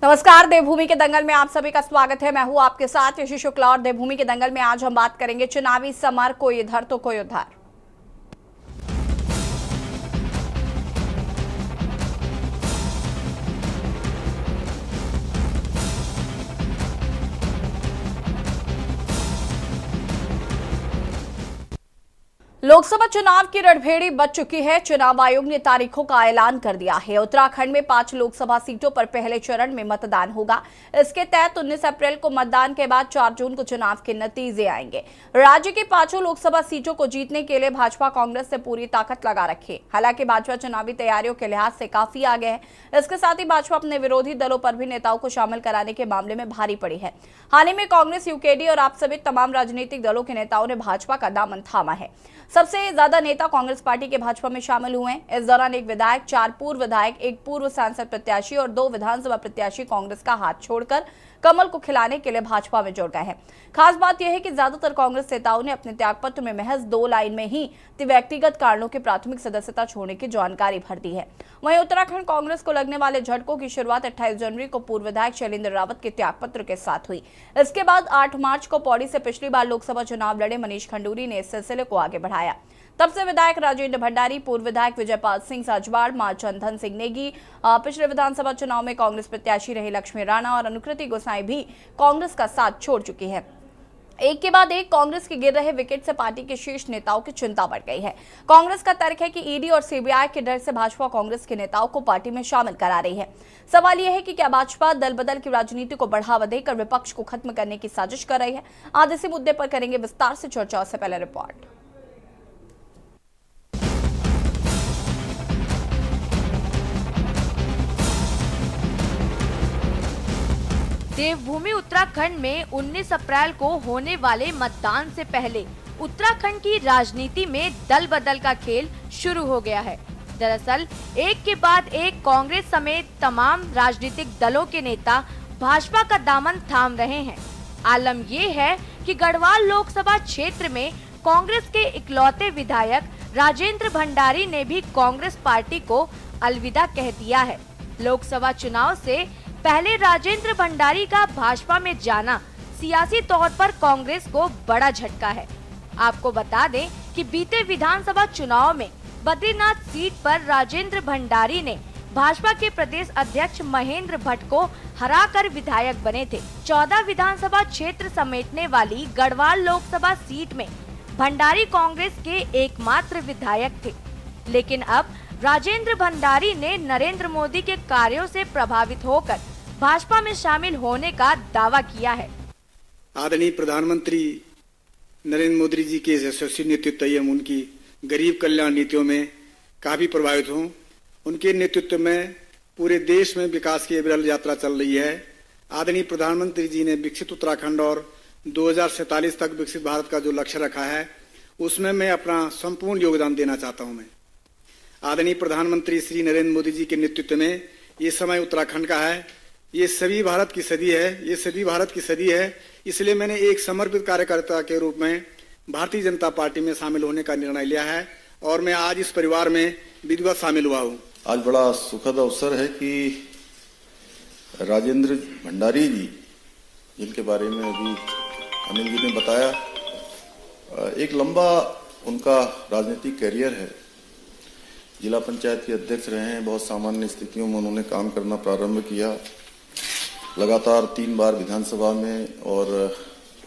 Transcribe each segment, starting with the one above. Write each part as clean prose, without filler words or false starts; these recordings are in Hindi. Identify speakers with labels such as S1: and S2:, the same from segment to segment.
S1: नमस्कार। देवभूमि के दंगल में आप सभी का स्वागत है। मैं हूं आपके साथ यशी शुक्ला और देवभूमि के दंगल में आज हम बात करेंगे चुनावी समर, कोई इधर तो कोई उधर। लोकसभा चुनाव की रणभेड़ी बच चुकी है। चुनाव आयोग ने तारीखों का ऐलान कर दिया है। उत्तराखंड में 5 लोकसभा सीटों पर पहले चरण में मतदान होगा। इसके तहत 19 अप्रैल को मतदान के बाद 4 जून को चुनाव के नतीजे आएंगे। राज्य की 5 लोकसभा सीटों को जीतने के लिए भाजपा कांग्रेस से पूरी ताकत लगा रखी है। हालांकि भाजपा चुनावी तैयारियों के लिहाज से काफी आगे है। इसके साथ ही भाजपा अपने विरोधी दलों पर भी नेताओं को शामिल कराने के मामले में भारी पड़ी है। हाल ही में कांग्रेस, यूकेडी और आप सभी तमाम राजनीतिक दलों के नेताओं ने भाजपा का दामन थामा है। सबसे ज्यादा नेता कांग्रेस पार्टी के भाजपा में शामिल हुए हैं। इस दौरान एक विधायक, 4 पूर्व विधायक, एक पूर्व सांसद प्रत्याशी और 2 विधानसभा प्रत्याशी कांग्रेस का हाथ छोड़कर कमल को खिलाने के लिए भाजपा में जुड़ गए हैं। खास बात यह है कि ज्यादातर कांग्रेस नेताओं ने अपने त्यागपत्र में महज 2 लाइन में ही व्यक्तिगत कारणों की प्राथमिक सदस्यता छोड़ने की जानकारी भर दी है। वहीं उत्तराखंड कांग्रेस को लगने वाले झटकों की शुरुआत 28 जनवरी को पूर्व विधायक शैलेंद्र रावत के त्यागपत्र के साथ हुई। इसके बाद 8 मार्च को पौड़ी से पिछली बार लोकसभा चुनाव लड़े मनीष खंडूरी ने इस सिलसिले को आगे बढ़ाया। तब से विधायक राजेंद्र भंडारी, पूर्व विधायक विजयपाल सिंह साजवाड़, मां चंदन सिंह नेगी, पिछले विधानसभा चुनाव में कांग्रेस प्रत्याशी रही लक्ष्मी राणा और अनुकृति गोसाई भी कांग्रेस का साथ छोड़ चुकी है। एक के बाद एक कांग्रेस के गिर रहे विकेट से पार्टी के शीर्ष नेताओं की चिंता बढ़ गई है। कांग्रेस का तर्क है कि ईडी और सीबीआई के डर से भाजपा कांग्रेस के नेताओं को पार्टी में शामिल करा रही है। सवाल यह है कि क्या भाजपा दल बदल की राजनीति को बढ़ावा देकर विपक्ष को खत्म करने की साजिश कर रही है। आज इसी मुद्दे पर करेंगे विस्तार से चर्चा। से पहले रिपोर्ट।
S2: देवभूमि उत्तराखंड में 19 अप्रैल को होने वाले मतदान से पहले उत्तराखंड की राजनीति में दल बदल का खेल शुरू हो गया है। दरअसल एक के बाद एक कांग्रेस समेत तमाम राजनीतिक दलों के नेता भाजपा का दामन थाम रहे हैं। आलम ये है कि गढ़वाल लोकसभा क्षेत्र में कांग्रेस के इकलौते विधायक राजेंद्र भंडारी ने भी कांग्रेस पार्टी को अलविदा कह दिया है। लोकसभा चुनाव से पहले राजेंद्र भंडारी का भाजपा में जाना सियासी तौर पर कांग्रेस को बड़ा झटका है। आपको बता दें कि बीते विधानसभा चुनाव में बद्रीनाथ सीट पर राजेंद्र भंडारी ने भाजपा के प्रदेश अध्यक्ष महेंद्र भट्ट को हराकर विधायक बने थे। 14 विधानसभा क्षेत्र समेटने वाली गढ़वाल लोकसभा सीट में भंडारी कांग्रेस के एकमात्र विधायक थे। लेकिन अब राजेंद्र भंडारी ने नरेंद्र मोदी के कार्यों से प्रभावित होकर भाजपा में शामिल होने का दावा किया है।
S3: आदरणीय प्रधानमंत्री नरेंद्र मोदी जी के यशस्वी नेतृत्व एवं उनकी गरीब कल्याण नीतियों में काफी प्रभावित हूँ। उनके नेतृत्व में पूरे देश में विकास की अविरल यात्रा चल रही है। आदरणीय प्रधानमंत्री जी ने विकसित उत्तराखंड और 2047 तक विकसित भारत का जो लक्ष्य रखा है, उसमें मैं अपना संपूर्ण योगदान देना चाहता हूँ। मैं आदरणीय प्रधानमंत्री श्री नरेंद्र मोदी जी के नेतृत्व में ये समय उत्तराखंड का है। ये सभी भारत की सदी है। ये सभी भारत की सदी है। इसलिए मैंने एक समर्पित कार्यकर्ता के रूप में भारतीय जनता पार्टी में शामिल होने का निर्णय लिया है और मैं आज इस परिवार में विधिवत शामिल हुआ हूँ।
S4: आज बड़ा सुखद अवसर है कि राजेंद्र भंडारी जी, जिनके बारे में अभी अनिल जी ने बताया, एक लंबा उनका राजनीतिक कैरियर है। जिला पंचायत के अध्यक्ष रहे हैं। बहुत सामान्य स्थितियों में उन्होंने काम करना प्रारंभ किया। लगातार 3 बार विधानसभा में और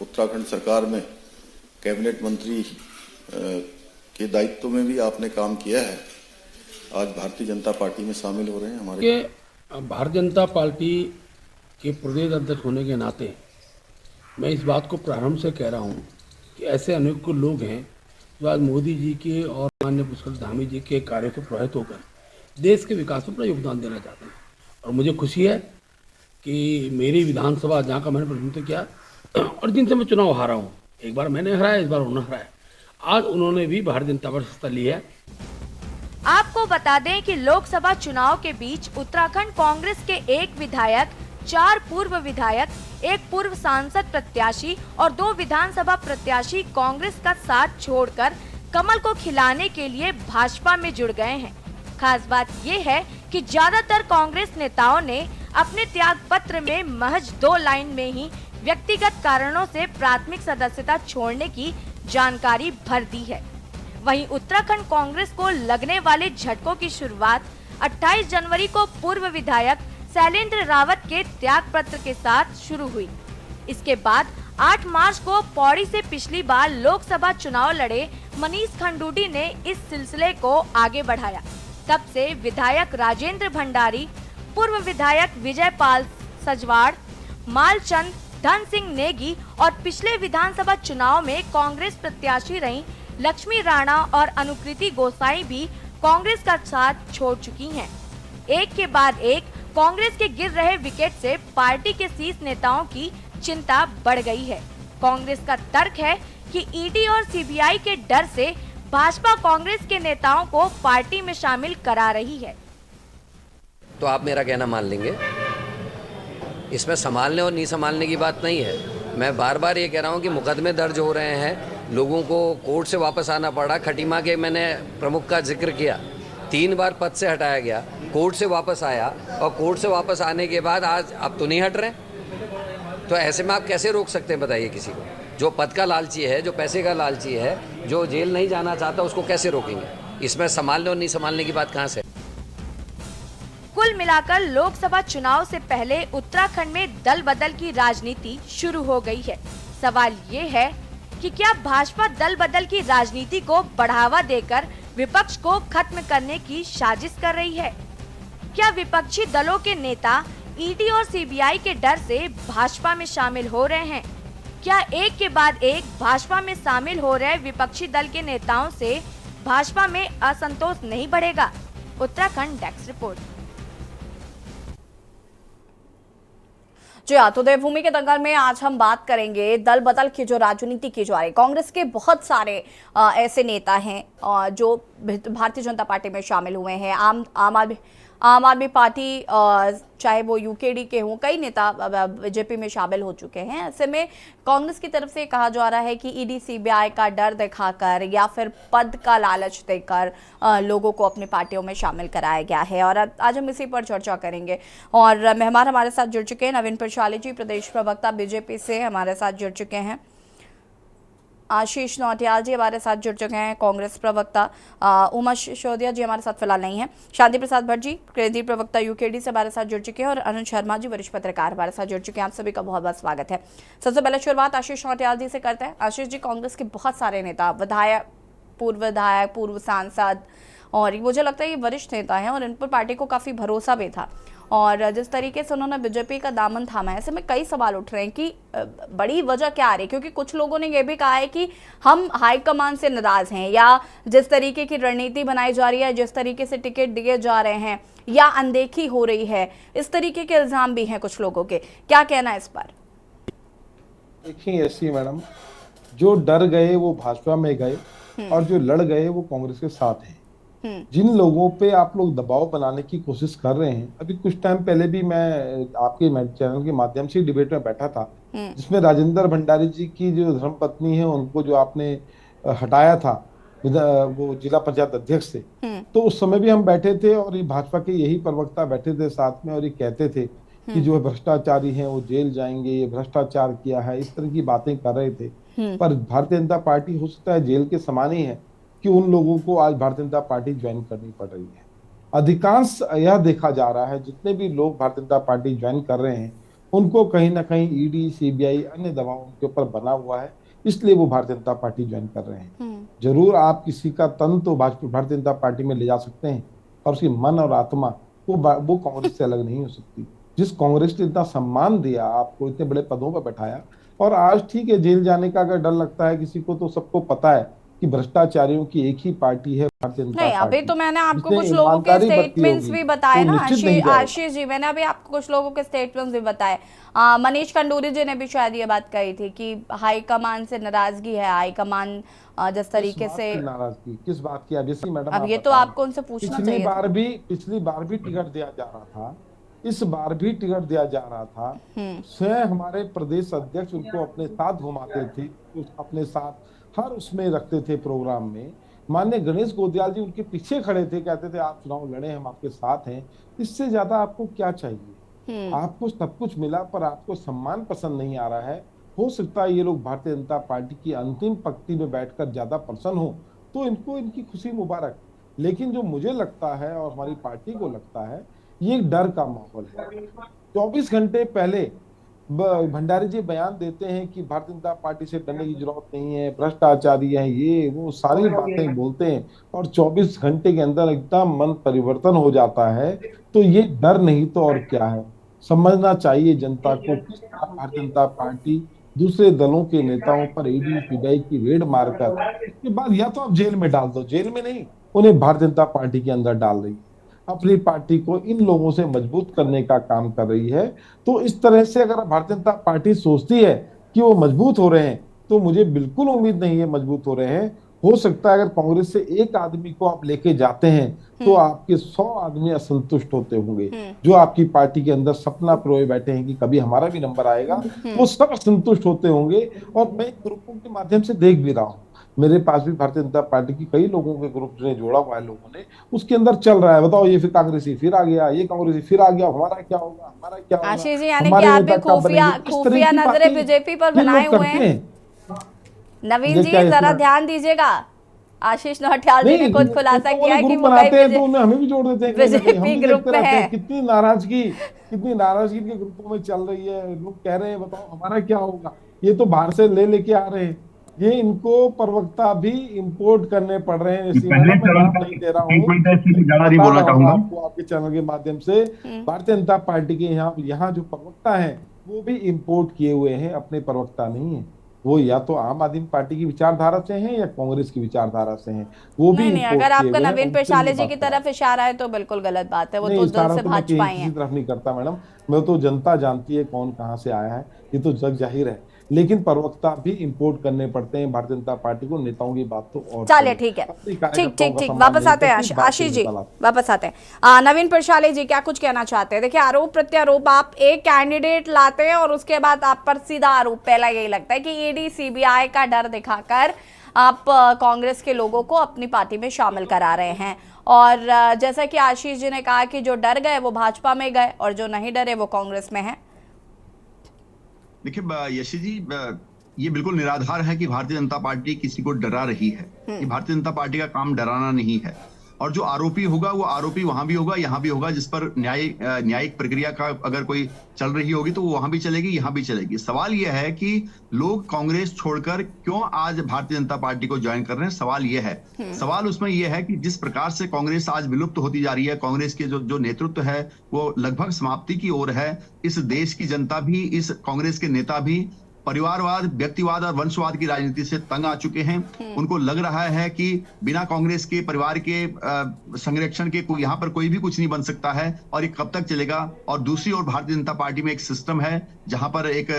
S4: उत्तराखंड सरकार में कैबिनेट मंत्री के दायित्व में भी आपने काम किया है। आज भारतीय जनता पार्टी में शामिल हो रहे हैं। हमारे
S5: भारतीय जनता पार्टी के प्रदेश अध्यक्ष होने के नाते मैं इस बात को प्रारंभ से कह रहा हूँ कि ऐसे अनेक लोग हैं जो आज मोदी जी के और माननीय पुष्कर धामी जी के कार्य से प्रभावित होकर देश के विकास में अपना योगदान देना चाहते हैं। और मुझे खुशी है कि मेरी विधानसभा, जहाँ का मैंने प्रतिनिधित्व किया और जिनसे मैं चुनाव हारा हूँ, एक बार मैंने हराया, इस बार उन्होंने हराया, आज उन्होंने भी भारतीय जनता पार्टी सत्ता ली है।
S2: आपको बता दें कि लोकसभा चुनाव के बीच उत्तराखंड कांग्रेस के एक विधायक, 4 पूर्व विधायक, एक पूर्व सांसद प्रत्याशी और 2 विधानसभा प्रत्याशी कांग्रेस का साथ छोड़कर कमल को खिलाने के लिए भाजपा में जुड़ गए हैं। खास बात ये है कि ज्यादातर कांग्रेस नेताओं ने अपने त्याग पत्र में महज 2 लाइन में ही व्यक्तिगत कारणों से प्राथमिक सदस्यता छोड़ने की जानकारी भर दी है। वहीं उत्तराखंड कांग्रेस को लगने वाले झटकों की शुरुआत 28 जनवरी को पूर्व विधायक शैलेंद्र रावत के त्याग पत्र के साथ शुरू हुई। इसके बाद 8 मार्च को पौड़ी से पिछली बार लोकसभा चुनाव लड़े मनीष खंडूडी ने इस सिलसिले को आगे बढ़ाया। तब से विधायक राजेंद्र भंडारी, पूर्व विधायक विजय पाल सजवाड़, मालचंद, धन सिंह नेगी और पिछले विधानसभा चुनाव में कांग्रेस प्रत्याशी रही लक्ष्मी राणा और अनुकृति गोसाई भी कांग्रेस का साथ छोड़ चुकी हैं। एक के बाद एक कांग्रेस के गिर रहे विकेट से पार्टी के शीर्ष नेताओं की चिंता बढ़ गई है। कांग्रेस का तर्क है कि ईडी और सीबीआई के डर से भाजपा कांग्रेस के नेताओं को पार्टी में शामिल करा रही है।
S6: तो आप मेरा कहना मान लेंगे, इसमें संभालने और नहीं संभालने की बात नहीं है। मैं बार बार ये कह रहा हूँ कि मुकदमे दर्ज हो रहे हैं, लोगों को कोर्ट से वापस आना पड़ा। खटीमा के मैंने प्रमुख का जिक्र किया, 3 बार पद से हटाया गया, कोर्ट से वापस आया और कोर्ट से वापस आने के बाद आज अब तो नहीं हट रहे। तो ऐसे में आप कैसे रोक सकते हैं बताइए किसी को? जो पद का लालची है, जो पैसे का लालची है, जो जेल नहीं जाना चाहता, उसको कैसे रोकेंगे? इसमें संभालने और नहीं संभालने की बात कहाँ से?
S2: कुल मिलाकर लोकसभा चुनाव से पहले उत्तराखंड में दल बदल की राजनीति शुरू हो गई है। सवाल ये है कि क्या भाजपा दल बदल की राजनीति को बढ़ावा देकर विपक्ष को खत्म करने की साजिश कर रही है? क्या विपक्षी दलों के नेता ईडी और सीबीआई के डर से भाजपा में शामिल हो रहे हैं? क्या एक के बाद एक भाजपा में शामिल हो रहे विपक्षी दल के नेताओं से भाजपा में असंतोष नहीं बढ़ेगा? Uttarakhand desk report.
S1: जी हाँ, तो देवभूमि के दंगल में आज हम बात करेंगे दल बदल की जो राजनीति की जा रही है। कांग्रेस के बहुत सारे ऐसे नेता हैं जो भारतीय जनता पार्टी में शामिल हुए हैं। आम आदमी पार्टी चाहे वो यूकेडी के हों, कई नेता बीजेपी में शामिल हो चुके हैं। ऐसे में कांग्रेस की तरफ से कहा जा रहा है कि ईडी सीबीआई का डर दिखाकर या फिर पद का लालच देकर लोगों को अपनी पार्टियों में शामिल कराया गया है। और आज हम इसी पर चर्चा करेंगे और मेहमान हमारे साथ जुड़ चुके हैं। नवीन प्रशाली जी, प्रदेश प्रवक्ता बीजेपी से हमारे साथ जुड़ चुके हैं। आशीष नौटियाल जी हमारे साथ जुड़ चुके हैं, कांग्रेस प्रवक्ता। उमा सिसोदिया जी हमारे साथ फिलहाल नहीं है। शांति प्रसाद भट्ट जी, केंद्रीय प्रवक्ता यूकेडी से हमारे साथ जुड़ चुके हैं और अनुज शर्मा जी, वरिष्ठ पत्रकार हमारे साथ जुड़ चुके हैं। आप सभी का बहुत बहुत स्वागत है। सबसे पहले शुरुआत आशीष नौटियाल जी से करते हैं। आशीष जी, कांग्रेस के बहुत सारे नेता, विधायक, पूर्व सांसद और मुझे लगता है ये वरिष्ठ नेता हैं और इन पर पार्टी को काफ़ी भरोसा भी था और जिस तरीके से उन्होंने बीजेपी का दामन थामा है, ऐसे में कई सवाल उठ रहे हैं कि बड़ी वजह क्या आ रही है? क्योंकि कुछ लोगों ने यह भी कहा है कि हम हाईकमान से नाराज हैं या जिस तरीके की रणनीति बनाई जा रही है, जिस तरीके से टिकट दिए जा रहे हैं या अनदेखी हो रही है, इस तरीके के इल्जाम भी हैं कुछ लोगों के। क्या कहना है इस पर?
S7: देखिए ऐसी मैडम, जो डर गए वो भाजपा में गए और जो लड़ गए वो कांग्रेस के साथ हैं। जिन लोगों पे आप लोग दबाव बनाने की कोशिश कर रहे हैं, अभी कुछ टाइम पहले भी मैं आपके चैनल के माध्यम से डिबेट में बैठा था जिसमें राजेंद्र भंडारी जी की जो धर्मपत्नी है उनको जो आपने हटाया था वो जिला पंचायत अध्यक्ष से, तो उस समय भी हम बैठे थे और ये भाजपा के यही प्रवक्ता बैठे थे साथ में और ये कहते थे कि जो भ्रष्टाचारी हैं वो जेल जाएंगे, ये भ्रष्टाचार किया है, इस तरह की बातें कर रहे थे। पर भारतीय जनता पार्टी हो सकता है जेल के समान ही है कि उन लोगों को आज भारतीय जनता पार्टी ज्वाइन करनी पड़ रही है। अधिकांश यह देखा जा रहा है जितने भी लोग भारतीय जनता पार्टी ज्वाइन कर रहे हैं उनको कहीं ना कहीं ईडी सीबीआई अन्य दबाव उनके ऊपर बना हुआ है, इसलिए वो भारतीय जनता पार्टी ज्वाइन कर रहे हैं। जरूर आप किसी का तन तो भारतीय जनता पार्टी में ले जा सकते हैं और उसकी मन और आत्मा वो कांग्रेस से अलग नहीं हो सकती। जिस कांग्रेस ने इतना सम्मान दिया, आपको इतने बड़े पदों पर बैठाया और आज ठीक है जेल जाने का अगर डर लगता है किसी को, तो सबको पता है कि भ्रष्टाचारियों की एक ही पार्टी है भारतीय जनता पार्टी।
S1: अभी तो मैंने आपको कुछ लोगों के स्टेटमेंट्स भी बताए ना आशीष जी, मैंने अभी आपको कुछ लोगों के स्टेटमेंट्स भी बताए। मनीष खंडूरी जी ने भी शायद ये बात कही थी कि हाईकमान से नाराजगी है, हाईकमान जिस तरीके से
S7: नाराजगी किस बात की? अब मैडम,
S1: अब ये तो आपको उनसे पूछना चाहिए।
S7: पिछली बार भी टिकट दिया जा रहा था, इस बार भी टिकट दिया जा रहा था। स्वयं हमारे प्रदेश अध्यक्ष उनको अपने साथ घुमाते थे, अपने साथ हर उसमें रखते थे प्रोग्राम में। माननीय गणेश गोदियाल जी उनके पीछे खड़े थे, कहते थे आप चुनाव लड़े, हम आपके साथ हैं। इससे ज्यादा आपको क्या चाहिए? आपको सब कुछ मिला पर आपको सम्मान पसंद नहीं आ रहा है। हो सकता है ये लोग भारतीय जनता पार्टी की अंतिम पंक्ति में बैठकर ज्यादा प्रसन्न हो, तो इनको इनकी खुशी मुबारक। लेकिन जो मुझे लगता है और हमारी पार्टी को लगता है, ये एक डर का माहौल है। 24 घंटे पहले भंडारी जी बयान देते हैं कि भारतीय जनता पार्टी से डरने की जरूरत नहीं है, भ्रष्टाचारी है, ये वो सारी बातें बोलते हैं, और 24 घंटे के अंदर एकदम मन परिवर्तन हो जाता है। तो ये डर नहीं तो और क्या है। समझना चाहिए जनता को किस तरह भारतीय जनता पार्टी दूसरे दलों के नेताओं पर ईडी सीबीआई की रेड मारकर इसके बाद या तो आप जेल में डाल दो, जेल में नहीं, उन्हें भारतीय जनता पार्टी के अंदर डाल रही है, अपनी पार्टी को इन लोगों से मजबूत करने का काम कर रही है। तो इस तरह से अगर भारतीय जनता पार्टी सोचती है कि वो मजबूत हो रहे हैं, तो मुझे बिल्कुल उम्मीद नहीं है मजबूत हो रहे हैं। हो सकता है अगर कांग्रेस से एक आदमी को आप लेके जाते हैं तो आपके 100 आदमी असंतुष्ट होते होंगे। जो आपकी पार्टी के अंदर सपना प्रोए बैठे हैं कि कभी हमारा भी नंबर आएगा, वो सब असंतुष्ट होते होंगे। और मैं ग्रुपों के माध्यम से देख भी रहा हूँ, मेरे पास भी भारतीय जनता पार्टी की कई लोगों के ग्रुप ने जोड़ा हुआ है, लोगों ने, उसके अंदर चल रहा है, बताओ ये फिर कांग्रेसी फिर आ गया, ये कांग्रेसी फिर आ गया, हमारा क्या होगा, हमारा क्या होगा,
S1: आशीष जी, यानी कि
S7: हमारे
S1: आप
S7: नेता
S1: भी
S7: कब
S1: खुफिया
S7: बनेंगे, इस तरह की
S1: नजरें
S7: बातें
S1: बीजेपी पर
S7: ये लोग
S1: बनाए हुए
S7: करते
S1: हैं। नवीन जी
S7: ये क्या है
S1: जरा
S7: इसमें?
S1: ध्यान दीजिएगा, आशीष नौटियाल जी ने खुद खुलासा
S7: वो
S1: किया
S7: लोग
S1: कि
S7: ग्रुप
S1: वो
S7: बनाते हैं
S1: कई
S7: तो उन्हें हमें भी जोड़ देते हैं, कहीं ना कहीं हम
S1: बीजेपी
S7: भी
S1: ग्रुप
S7: देखते
S1: में
S7: रहते
S1: है।
S7: हैं कितनी नाराजगी के ग्रुपों में चल रही है। लोग कह रहे हैं बताओ हमारा क्या होगा, ये तो बाहर से ले लेके आ रहे हैं, ये इनको प्रवक्ता भी इंपोर्ट करने पड़ रहे हैं। इसी
S8: पहले
S7: मैडम मैं
S8: चरण
S7: नाम
S8: का
S7: नहीं दे रहा हूँ,
S8: स्टेटमेंट है, इसलिए ज्यादा नहीं
S7: बता
S8: बोलना
S7: रहा हूँ
S8: चाहूंगा।
S7: आपको आपके चैनल के माध्यम से। भारतीय जनता पार्टी के यहाँ जो प्रवक्ता हैं वो भी इंपोर्ट किए हुए हैं, अपने प्रवक्ता नहीं है। वो या तो आम आदमी पार्टी की विचारधारा से हैं या कांग्रेस की विचारधारा से हैं, वो भी
S1: नहीं,
S7: इंपोर्ट
S1: अगर
S7: किए
S1: आपका
S7: हुए हैं।
S1: नवीन
S7: उनसे
S1: प्रशाले
S7: ये
S1: जी की
S7: बात
S1: तरफ इशारा है तो बिल्कुल गलत बात है, वो
S7: नहीं,
S1: तो
S7: इस
S1: दिल
S7: तरह
S1: से
S7: तो मैं
S1: भाजपा ही
S7: किसी
S1: है।
S7: तरफ नहीं करता मैडम, मैं तो जनता जानती है कौन कहाँ से आया है, ये तो जग जाहिर है। लेकिन प्रवक्ता भी इंपोर्ट करने पड़ते हैं भारतीय जनता पार्टी को, नेताओं की बात तो और
S1: चलिए ठीक है, ठीक, वापस आते हैं आशीष जी, वापस आते हैं। नवीन प्रशाले जी क्या कुछ कहना चाहते हैं? देखिए, आरोप प्रत्यारोप, आप एक कैंडिडेट लाते हैं और उसके बाद आप पर सीधा आरोप, पहला यही लगता है कि ईडी सीबीआई का डर दिखाकर आप कांग्रेस के लोगों को अपनी पार्टी में शामिल करा रहे हैं। और जैसा कि आशीष जी ने कहा कि जो डर गए वो भाजपा में गए और जो नहीं डरे वो कांग्रेस में है।
S8: देखिए यशी जी, ये बिल्कुल निराधार है कि भारतीय जनता पार्टी किसी को डरा रही है। कि भारतीय जनता पार्टी का काम डराना नहीं है, और जो आरोपी होगा वो आरोपी वहां भी होगा, यहाँ भी होगा। जिस पर न्यायिक प्रक्रिया का अगर कोई चल रही होगी तो वो वहां भी चलेगी, यहाँ भी चलेगी। सवाल यह है कि लोग कांग्रेस छोड़कर क्यों आज भारतीय जनता पार्टी को ज्वाइन कर रहे हैं। सवाल यह है, सवाल उसमें यह है कि जिस प्रकार से कांग्रेस आज विलुप्त होती जा रही है, कांग्रेस के जो नेतृत्व है वो लगभग समाप्ति की ओर है। इस देश की जनता भी, इस कांग्रेस के नेता भी परिवारवाद, व्यक्तिवाद और वंशवाद की राजनीति से तंग आ चुके हैं। उनको लग रहा है कि बिना कांग्रेस के परिवार के संरक्षण के यहाँ पर कोई भी कुछ नहीं बन सकता है, और ये कब तक चलेगा। और दूसरी ओर भारतीय जनता पार्टी में एक सिस्टम है जहां पर एक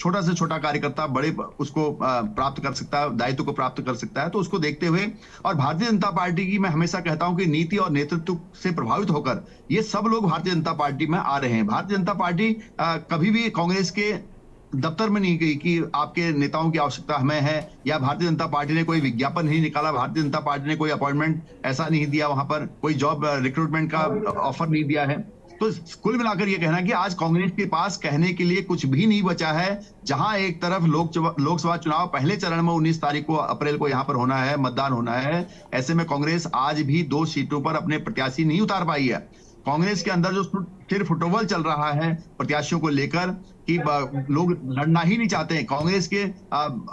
S8: छोटा से छोटा कार्यकर्ता बड़े उसको प्राप्त कर सकता है, दायित्व को प्राप्त कर सकता है। तो उसको देखते हुए, और भारतीय जनता पार्टी की मैं हमेशा कहता हूं कि नीति और नेतृत्व से प्रभावित होकर ये सब लोग भारतीय जनता पार्टी में आ रहे हैं। भारतीय जनता पार्टी कभी भी कांग्रेस के दफ्तर में नहीं गई कि आपके नेताओं की आवश्यकता हमें है, या भारतीय जनता पार्टी ने कोई विज्ञापन नहीं निकाला, भारतीय जनता पार्टी ने कोई अपॉइंटमेंट ऐसा नहीं दिया, वहां पर कोई जॉब रिक्रूटमेंट का ऑफर नहीं दिया है। तो कुल मिलाकर यह कहना है कि आज कांग्रेस के पास कहने के लिए कुछ भी नहीं बचा है। जहां एक तरफ लोकसभा चुनाव पहले चरण में 19 तारीख को अप्रैल को यहां पर होना है, मतदान होना है, ऐसे में कांग्रेस आज भी 2 सीटों पर अपने प्रत्याशी नहीं उतार पाई है। कांग्रेस के अंदर जो फिर फुटबॉल चल रहा है प्रत्याशियों को लेकर कि लोग लड़ना ही नहीं चाहते हैं। कांग्रेस के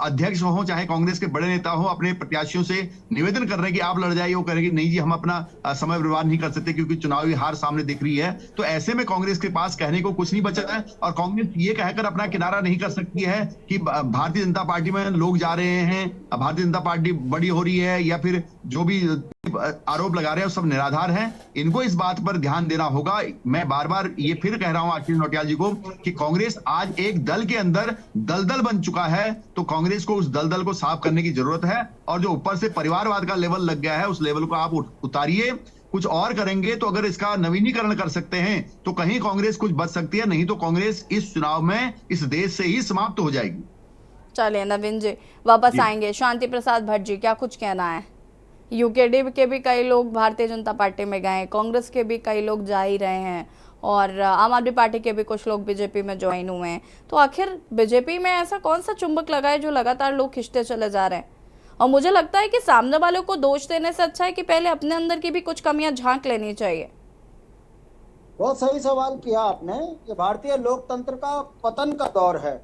S8: अध्यक्ष हो चाहे कांग्रेस के बड़े नेता हो, अपने प्रत्याशियों से निवेदन कर रहे हैं कि आप लड़ जाइए। वो कहेंगे नहीं जी, हम अपना समय बर्बाद नहीं कर सकते क्योंकि चुनावी हार सामने दिख रही है। तो ऐसे में कांग्रेस के पास कहने को कुछ नहीं बचा है, और कांग्रेस ये कहकर अपना किनारा नहीं कर सकती है कि भारतीय जनता पार्टी में लोग जा रहे हैं, भारतीय जनता पार्टी बड़ी हो रही है, या फिर जो भी आरोप लगा रहे हैं सब निराधार हैं। इनको इस बात पर ध्यान देना होगा। मैं बार बार ये फिर कह रहा हूं आशीष नौटियाल जी को कि कांग्रेस आज एक दल के अंदर दलदल बन चुका है, तो कांग्रेस को उस दलदल को साफ करने की जरूरत है। और जो ऊपर से परिवारवाद का लेवल लग गया है, उस लेवल को आप उतारिए। कुछ और करेंगे तो अगर इसका नवीनीकरण कर सकते हैं तो कहीं कांग्रेस कुछ बच सकती है, नहीं तो कांग्रेस इस चुनाव में इस देश से ही समाप्त हो जाएगी।
S1: चलिए नवीन जी वापस आएंगे। शांति प्रसाद भट्ट जी क्या कुछ कहना है? यूकेडी के भी कई लोग भारतीय जनता पार्टी में गए हैं, कांग्रेस के भी कई लोग जा ही रहे हैं और आम आदमी पार्टी के भी कुछ लोग बीजेपी में ज्वाइन हुए हैं। तो आखिर बीजेपी में ऐसा कौन सा चुंबक लगा है जो लगातार लोग खिंचते चले जा रहे हैं? और मुझे लगता है कि सामने वालों को दोष देने से अच्छा है कि पहले अपने अंदर की भी कुछ कमियां झांक लेनी चाहिए।
S9: बहुत सही सवाल किया आपने कि भारतीय लोकतंत्र का पतन का दौर है।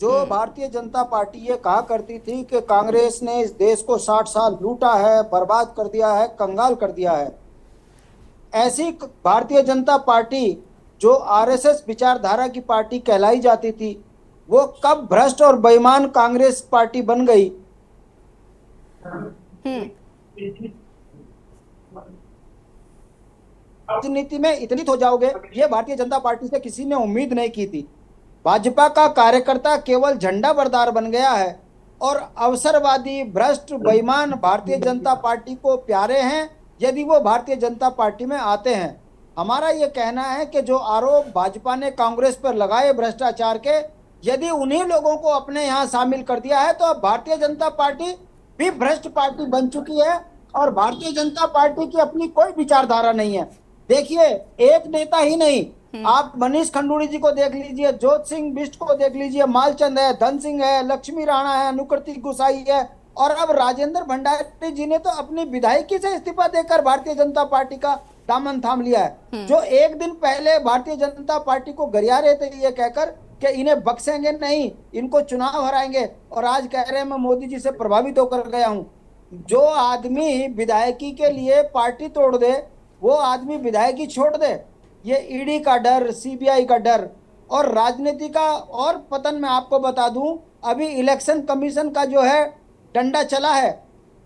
S9: जो भारतीय जनता पार्टी ये कहा करती थी कि कांग्रेस ने इस देश को 60 साल लूटा है, बर्बाद कर दिया है, कंगाल कर दिया है, ऐसी भारतीय जनता पार्टी जो आरएसएस विचारधारा की पार्टी कहलाई जाती थी, वो कब भ्रष्ट और बेईमान कांग्रेस पार्टी बन गई। राजनीति में इतनी हो जाओगे, ये भारतीय जनता पार्टी से किसी ने उम्मीद नहीं की थी। भाजपा का कार्यकर्ता केवल झंडा बरदार बन गया है और अवसरवादी, भ्रष्ट, बेईमान भारतीय जनता पार्टी को प्यारे हैं यदि वो भारतीय जनता पार्टी में आते हैं। हमारा ये कहना है कि जो आरोप भाजपा ने कांग्रेस पर लगाए भ्रष्टाचार के, यदि उन्हीं लोगों को अपने यहाँ शामिल कर दिया है तो अब भारतीय जनता पार्टी भी भ्रष्ट पार्टी बन चुकी है और भारतीय जनता पार्टी की अपनी कोई विचारधारा नहीं है। देखिए, एक नेता ही नहीं, आप मनीष खंडूड़ी जी को देख लीजिए, जोत सिंह बिष्ट को देख लीजिए, मालचंद है, धन सिंह है, लक्ष्मी राणा है, अनुकृति गुसाई है और अब राजेंद्र भंडारी जी ने तो अपनी विधायकी से इस्तीफा देकर भारतीय जनता पार्टी का दामन थाम लिया है। जो एक दिन पहले भारतीय जनता पार्टी को गरिया रहे थे ये कहकर कि इन्हें बख्शेंगे नहीं, इनको चुनाव हराएंगे, और आज कह रहे हैं मैं मोदी जी से प्रभावित होकर गया हूं। जो आदमी विधायकी के लिए पार्टी तोड़ दे वो आदमी विधायकी छोड़ दे। ये ईडी का डर, सीबीआई का डर और राजनीति का और पतन मैं आपको बता दूं, अभी इलेक्शन कमीशन का जो है डंडा चला है,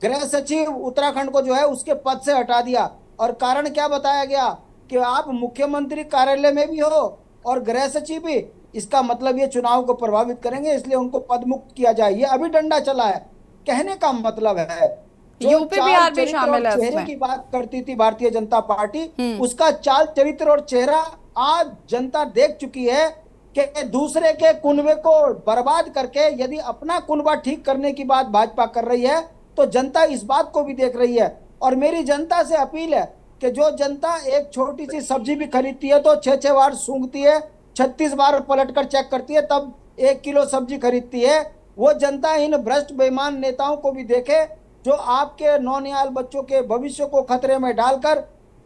S9: गृह सचिव उत्तराखंड को जो है उसके पद से हटा दिया और कारण क्या बताया गया कि आप मुख्यमंत्री कार्यालय में भी हो और गृह सचिव भी, इसका मतलब ये चुनाव को प्रभावित करेंगे इसलिए उनको पद मुक्त किया जाए। ये अभी डंडा चला है। कहने का मतलब है
S1: यूपी बिहार भी शामिल है
S9: चेहरे की बात करती थी भारतीय जनता पार्टी, उसका चाल चरित्र और चेहरा आज जनता देख चुकी है कि दूसरे के कुनबे को बर्बाद करके यदि अपना कुनबा ठीक करने की बात भाजपा कर रही है तो जनता इस बात को भी देख रही है। और मेरी जनता से अपील है कि जो जनता एक छोटी सी सब्जी भी खरीदती है तो 6-6 बार सूंघती है, 36 बार पलटकर चेक करती है, तब 1 किलो सब्जी खरीदती है, वो जनता इन भ्रष्ट बेईमान नेताओं को भी देखे जो आपके नौनिहाल बच्चों के भविष्य को खतरे में डालकर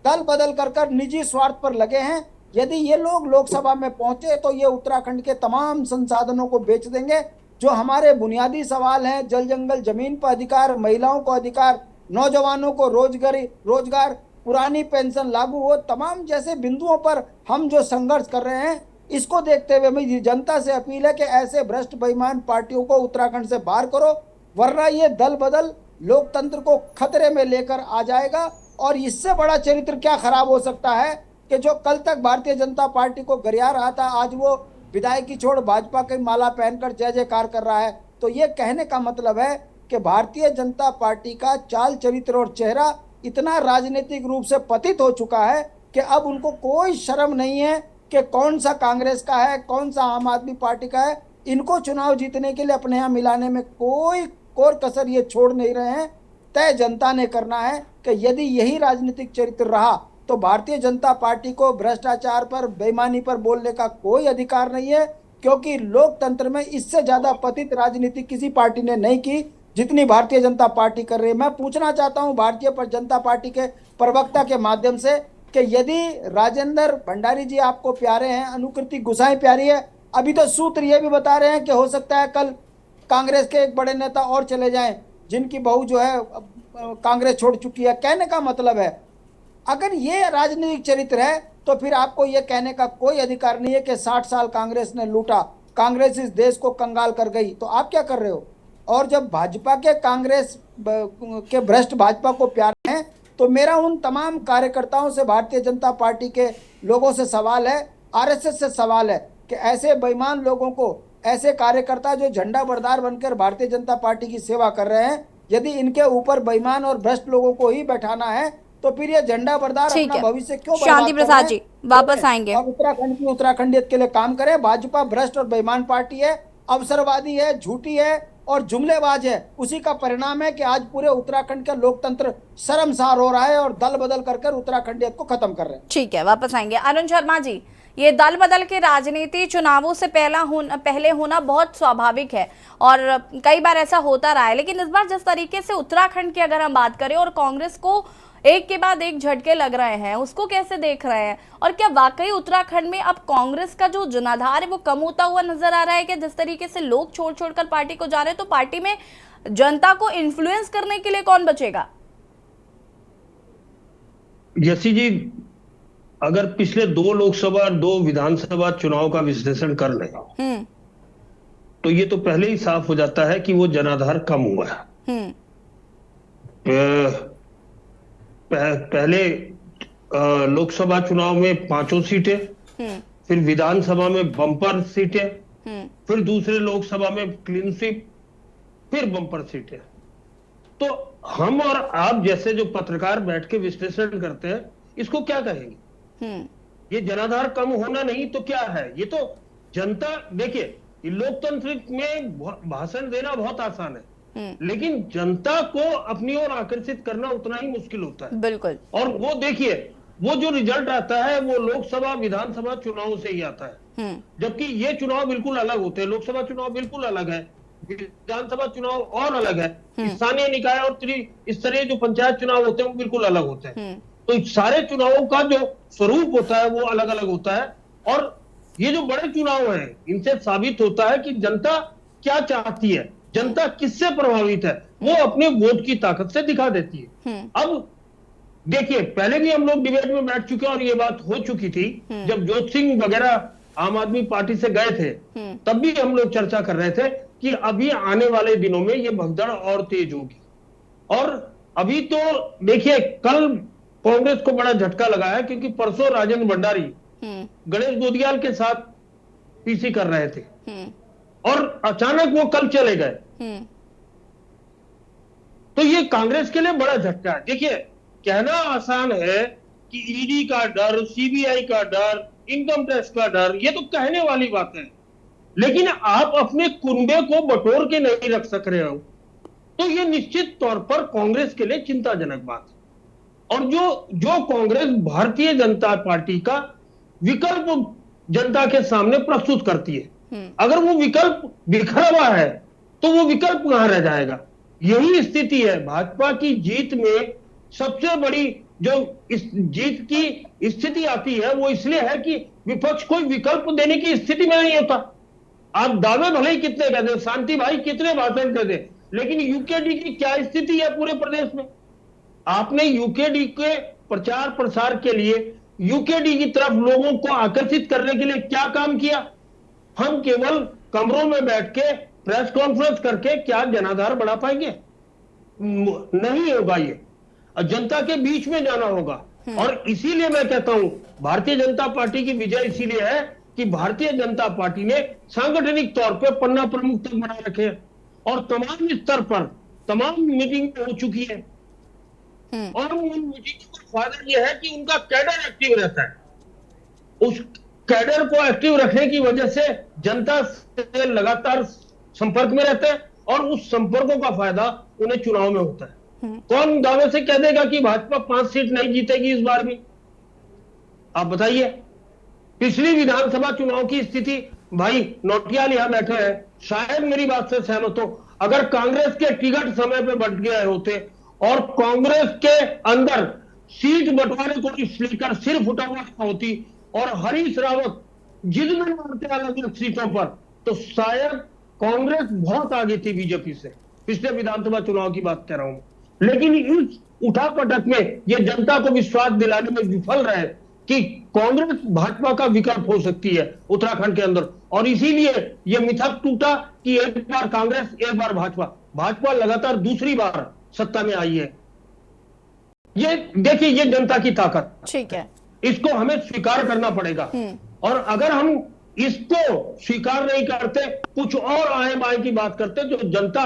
S9: दल बदल कर निजी स्वार्थ पर लगे हैं। यदि ये लोग लोकसभा में पहुंचे तो ये उत्तराखंड के तमाम संसाधनों को बेच देंगे। जो हमारे बुनियादी सवाल हैं, जल जंगल जमीन पर अधिकार, महिलाओं को अधिकार, नौजवानों को रोजगार, पुरानी पेंशन लागू हो, तमाम जैसे बिंदुओं पर हम जो संघर्ष कर रहे हैं, इसको देखते हुए मेरी जनता से अपील है कि ऐसे भ्रष्ट बेईमान पार्टियों को उत्तराखंड से बाहर करो, वरना ये दल बदल लोकतंत्र को खतरे में लेकर आ जाएगा। और इससे बड़ा चरित्र क्या खराब हो सकता है कि जो कल तक भारतीय जनता पार्टी को गरिया रहा था, आज वो विधायकी छोड़ भाजपा की माला पहनकर जय जयकार कर रहा है। तो ये कहने का मतलब है कि भारतीय जनता पार्टी का चाल चरित्र और चेहरा इतना राजनीतिक रूप से पतित हो चुका है कि अब उनको कोई शर्म नहीं है कि कौन सा कांग्रेस का है, कौन सा आम आदमी पार्टी का है। इनको चुनाव जीतने के लिए अपने यहाँ मिलाने में कोई कोर कसर ये छोड़ नहीं रहे हैं। तय जनता ने करना है कि यदि यही राजनीतिक चरित्र रहा तो भारतीय जनता पार्टी को भ्रष्टाचार पर, बेईमानी पर बोलने का कोई अधिकार नहीं है, क्योंकि लोकतंत्र में इससे ज्यादा पतित राजनीति किसी पार्टी ने नहीं की जितनी भारतीय जनता पार्टी कर रही है। मैं पूछना चाहता हूं भारतीय जनता पार्टी के प्रवक्ता के माध्यम से कि यदि राजेंद्र भंडारी जी आपको प्यारे हैं, अनुकृति गुसाई प्यारी है, अभी तो सूत्र ये भी बता रहे हैं कि हो सकता है कल कांग्रेस के एक बड़े नेता और चले जाएं जिनकी बहू जो है कांग्रेस छोड़ चुकी है। कहने का मतलब है अगर ये राजनीतिक चरित्र है तो फिर आपको ये कहने का कोई अधिकार नहीं है कि 60 साल कांग्रेस ने लूटा, कांग्रेस इस देश को कंगाल कर गई। तो आप क्या कर रहे हो? और जब भाजपा के कांग्रेस के भ्रष्ट भाजपा को प्यारे हैं तो मेरा उन तमाम कार्यकर्ताओं से, भारतीय जनता पार्टी के लोगों से सवाल है, आरएसएस से सवाल है कि ऐसे बेईमान लोगों को, ऐसे कार्यकर्ता जो झंडा बरदार बनकर भारतीय जनता पार्टी की सेवा कर रहे हैं, यदि इनके ऊपर बेईमान और भ्रष्ट लोगों को ही बैठाना है तो फिर ये झंडा बरदार अपना भविष्य क्यों
S1: शांति प्रसाद जी वापस आएंगे
S9: और उत्तराखंड की उत्तराखंडियत के लिए काम करें। भाजपा भ्रष्ट और बेईमान पार्टी है, अवसरवादी है, झूठी है और जुमलेबाज है, उसी का परिणाम है कि आज पूरे उत्तराखंड का लोकतंत्र शर्मसार हो रहा है और दल बदल कर कर उत्तराखंडियत को खत्म कर रहे हैं।
S1: ठीक है, वापस आएंगे। अरुण शर्मा जी, ये दल बदल की राजनीति चुनावों से पहले होना बहुत स्वाभाविक है और कई बार ऐसा होता रहा है, लेकिन इस बार जिस तरीके से उत्तराखंड की अगर हम बात करें और कांग्रेस को एक के बाद एक झटके लग रहे हैं, उसको कैसे देख रहे हैं? और क्या वाकई उत्तराखंड में अब कांग्रेस का जो जनाधार है वो कम होता हुआ नजर आ रहा है? कि जिस तरीके से लोग छोड़ छोड़कर पार्टी को जा रहे हैं, तो पार्टी में जनता को इन्फ्लुएंस करने के लिए कौन बचेगा?
S10: यसी जी, अगर पिछले 2 लोकसभा और 2 विधानसभा चुनाव का विश्लेषण कर लें तो ये तो पहले ही साफ हो जाता है कि वो जनाधार कम हुआ है। पहले लोकसभा चुनाव में 5 सीटें, फिर विधानसभा में बम्पर सीटें, फिर दूसरे लोकसभा में क्लीन स्वीप, फिर बम्पर सीटें। तो हम और आप जैसे जो पत्रकार बैठ के विश्लेषण करते हैं, इसको क्या कहेंगे? ये जनाधार कम होना नहीं तो क्या है? ये तो जनता, देखिए, लोकतंत्र में भाषण देना बहुत आसान है, लेकिन जनता को अपनी ओर आकर्षित करना उतना ही मुश्किल होता है।
S1: बिल्कुल।
S10: और वो देखिए, वो जो रिजल्ट आता है वो लोकसभा विधानसभा चुनाव से ही आता है, जबकि ये चुनाव बिल्कुल अलग होते हैं। लोकसभा चुनाव बिल्कुल अलग है, विधानसभा चुनाव और अलग है, स्थानीय निकाय और त्रिस्तरीय जो पंचायत चुनाव होते हैं वो बिल्कुल अलग होते हैं। तो सारे चुनावों का जो स्वरूप होता है वो अलग अलग होता है, और ये जो बड़े चुनाव हैं इनसे साबित होता है कि जनता क्या चाहती है, जनता किससे प्रभावित है, वो अपने वोट की ताकत से दिखा देती है। अब देखिए, पहले भी हम लोग डिबेट में बैठ चुके हैं और ये बात हो चुकी थी जब जोत सिंह वगैरह आम आदमी पार्टी से गए थे, तब भी हम लोग चर्चा कर रहे थे कि अभी आने वाले दिनों में ये भगदड़ और तेज होगी। और अभी तो देखिए, कल कांग्रेस को बड़ा झटका लगा है, क्योंकि परसों राजेंद्र भंडारी गणेश गोदियाल के साथ पीसी कर रहे थे और अचानक वो कल चले गए। तो ये कांग्रेस के लिए बड़ा झटका है। देखिए, कहना आसान है कि ईडी का डर, सीबीआई का डर, इनकम टैक्स का डर, ये तो कहने वाली बात है, लेकिन आप अपने कुनबे को बटोर के नहीं रख सक रहे हो, तो ये निश्चित तौर पर कांग्रेस के लिए चिंताजनक बात है। और जो कांग्रेस भारतीय जनता पार्टी का विकल्प जनता के सामने प्रस्तुत करती है, अगर वो विकल्प बिखरा हुआ है तो वो विकल्प कहां रह जाएगा? यही स्थिति है भाजपा की जीत में। सबसे बड़ी जो इस जीत की स्थिति आती है वो इसलिए है कि विपक्ष कोई विकल्प देने की स्थिति में नहीं होता। आप दावे भले ही कितने कर दे, शांति भाई कितने भाषण कर दे, लेकिन यूकेडी की क्या स्थिति है पूरे प्रदेश में? आपने यूकेडी के प्रचार प्रसार के लिए यूकेडी की तरफ लोगों को आकर्षित करने के लिए क्या काम किया? हम केवल कमरों में बैठ के प्रेस कॉन्फ्रेंस करके क्या जनाधार बढ़ा पाएंगे? नहीं होगा। ये जनता के बीच में जाना होगा। और इसीलिए मैं कहता हूं भारतीय जनता पार्टी की विजय इसीलिए है कि भारतीय जनता पार्टी ने सांगठनिक तौर पे पन्ना प्रमुख तक बना रखे और तमाम स्तर पर तमाम मीटिंग हो चुकी है। और उन मीटिंगों का फायदा यह है कि उनका कैडर एक्टिव रहता है। उस कैडर को एक्टिव रखने की वजह से जनता से लगातार संपर्क में रहते हैं और उस संपर्कों का फायदा उन्हें चुनाव में होता है। कौन दावे से कह देगा कि भाजपा 5 सीट नहीं जीतेगी इस बार भी? आप बताइए। पिछली विधानसभा चुनाव की स्थिति, भाई नौटियाल यहां बैठे हैं, शायद मेरी बात से सहमत हो, अगर कांग्रेस के टिकट समय पे बंट गए होते और कांग्रेस के अंदर सीट बंटवारे को लेकर सिर्फ उठावाट होती और हरीश रावत जिद में मारते अलग अलग सीटों पर, तो शायद कांग्रेस बहुत आगे थी बीजेपी से। पिछले विधानसभा चुनाव की बात कर रहा हूं। लेकिन इस उठापटक में ये जनता को विश्वास दिलाने में विफल रहे कि कांग्रेस भाजपा का विकल्प हो सकती है उत्तराखंड के अंदर, और इसीलिए ये मिथक टूटा कि एक बार कांग्रेस एक बार भाजपा लगातार दूसरी बार सत्ता में आई है। ये देखिए, ये जनता की ताकत, ठीक है, इसको हमें स्वीकार करना पड़ेगा। और अगर हम इसको स्वीकार नहीं करते, कुछ और आए बाएं की बात करते, तो जनता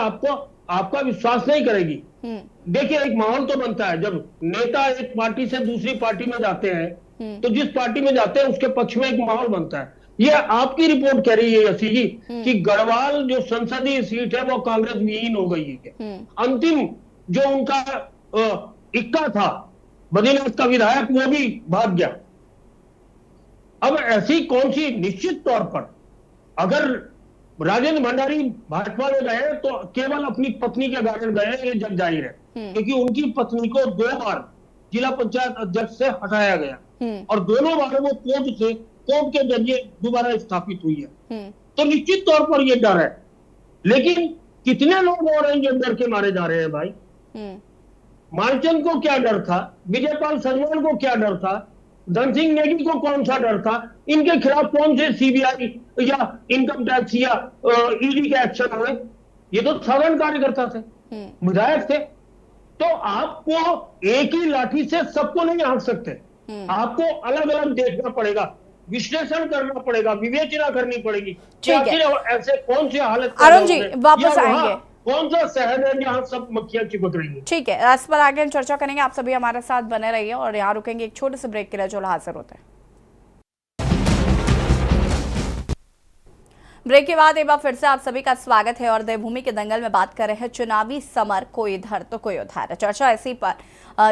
S10: आपका विश्वास नहीं करेगी। देखिए, एक माहौल तो बनता है जब नेता एक पार्टी से दूसरी पार्टी में जाते हैं, तो जिस पार्टी में जाते हैं उसके पक्ष में एक माहौल बनता है। ये आपकी रिपोर्ट कह रही है यसी जी कि गढ़वाल जो संसदीय सीट है वो कांग्रेस विहीन हो गई है। अंतिम जो उनका इक्का था बद्रीनाथ का विधायक वो भी भाग गया। अब ऐसी कौन सी, निश्चित तौर पर अगर राजेंद्र भंडारी भाजपा में गए तो केवल अपनी पत्नी के कारण गए, ये जग जाहिर है, क्योंकि उनकी पत्नी को 2 बार जिला पंचायत अध्यक्ष से हटाया गया और दोनों बार वो कोर्ट के जरिए दोबारा स्थापित हुई है। तो निश्चित तौर पर ये डर है, लेकिन कितने लोग और हैं जो डर के मारे जा रहे हैं भाई? मालचंद को क्या डर था? विजयपाल सजवाल को क्या डर था? धन सिंह नेगी को कौन सा डर था? इनके खिलाफ कौन से सीबीआई या इनकम टैक्स या ईडी के एक्शन हुए? ये तो साधारण कार्यकर्ता थे, विधायक थे। तो आपको एक ही लाठी से सबको नहीं हाँक सकते, आपको अलग अलग देखना पड़ेगा, विश्लेषण करना पड़ेगा, विवेचना करनी पड़ेगी। ऐसे कौन से हालत
S1: अरुण जी वापस आएंगे,
S10: कौन सा शहर है जहाँ सब मक्खियां चिपक रही हैं?
S1: ठीक है, इस पर आगे हम चर्चा करेंगे। आप सभी हमारे साथ बने रहिए और यहाँ रुकेंगे एक छोटे से ब्रेक के लिए जो हाजिर होते हैं। ब्रेक के बाद एक बार फिर से आप सभी का स्वागत है और देवभूमि के दंगल में बात कर रहे हैं चुनावी समर, कोई इधर तो कोई उधर। चर्चा ऐसी पर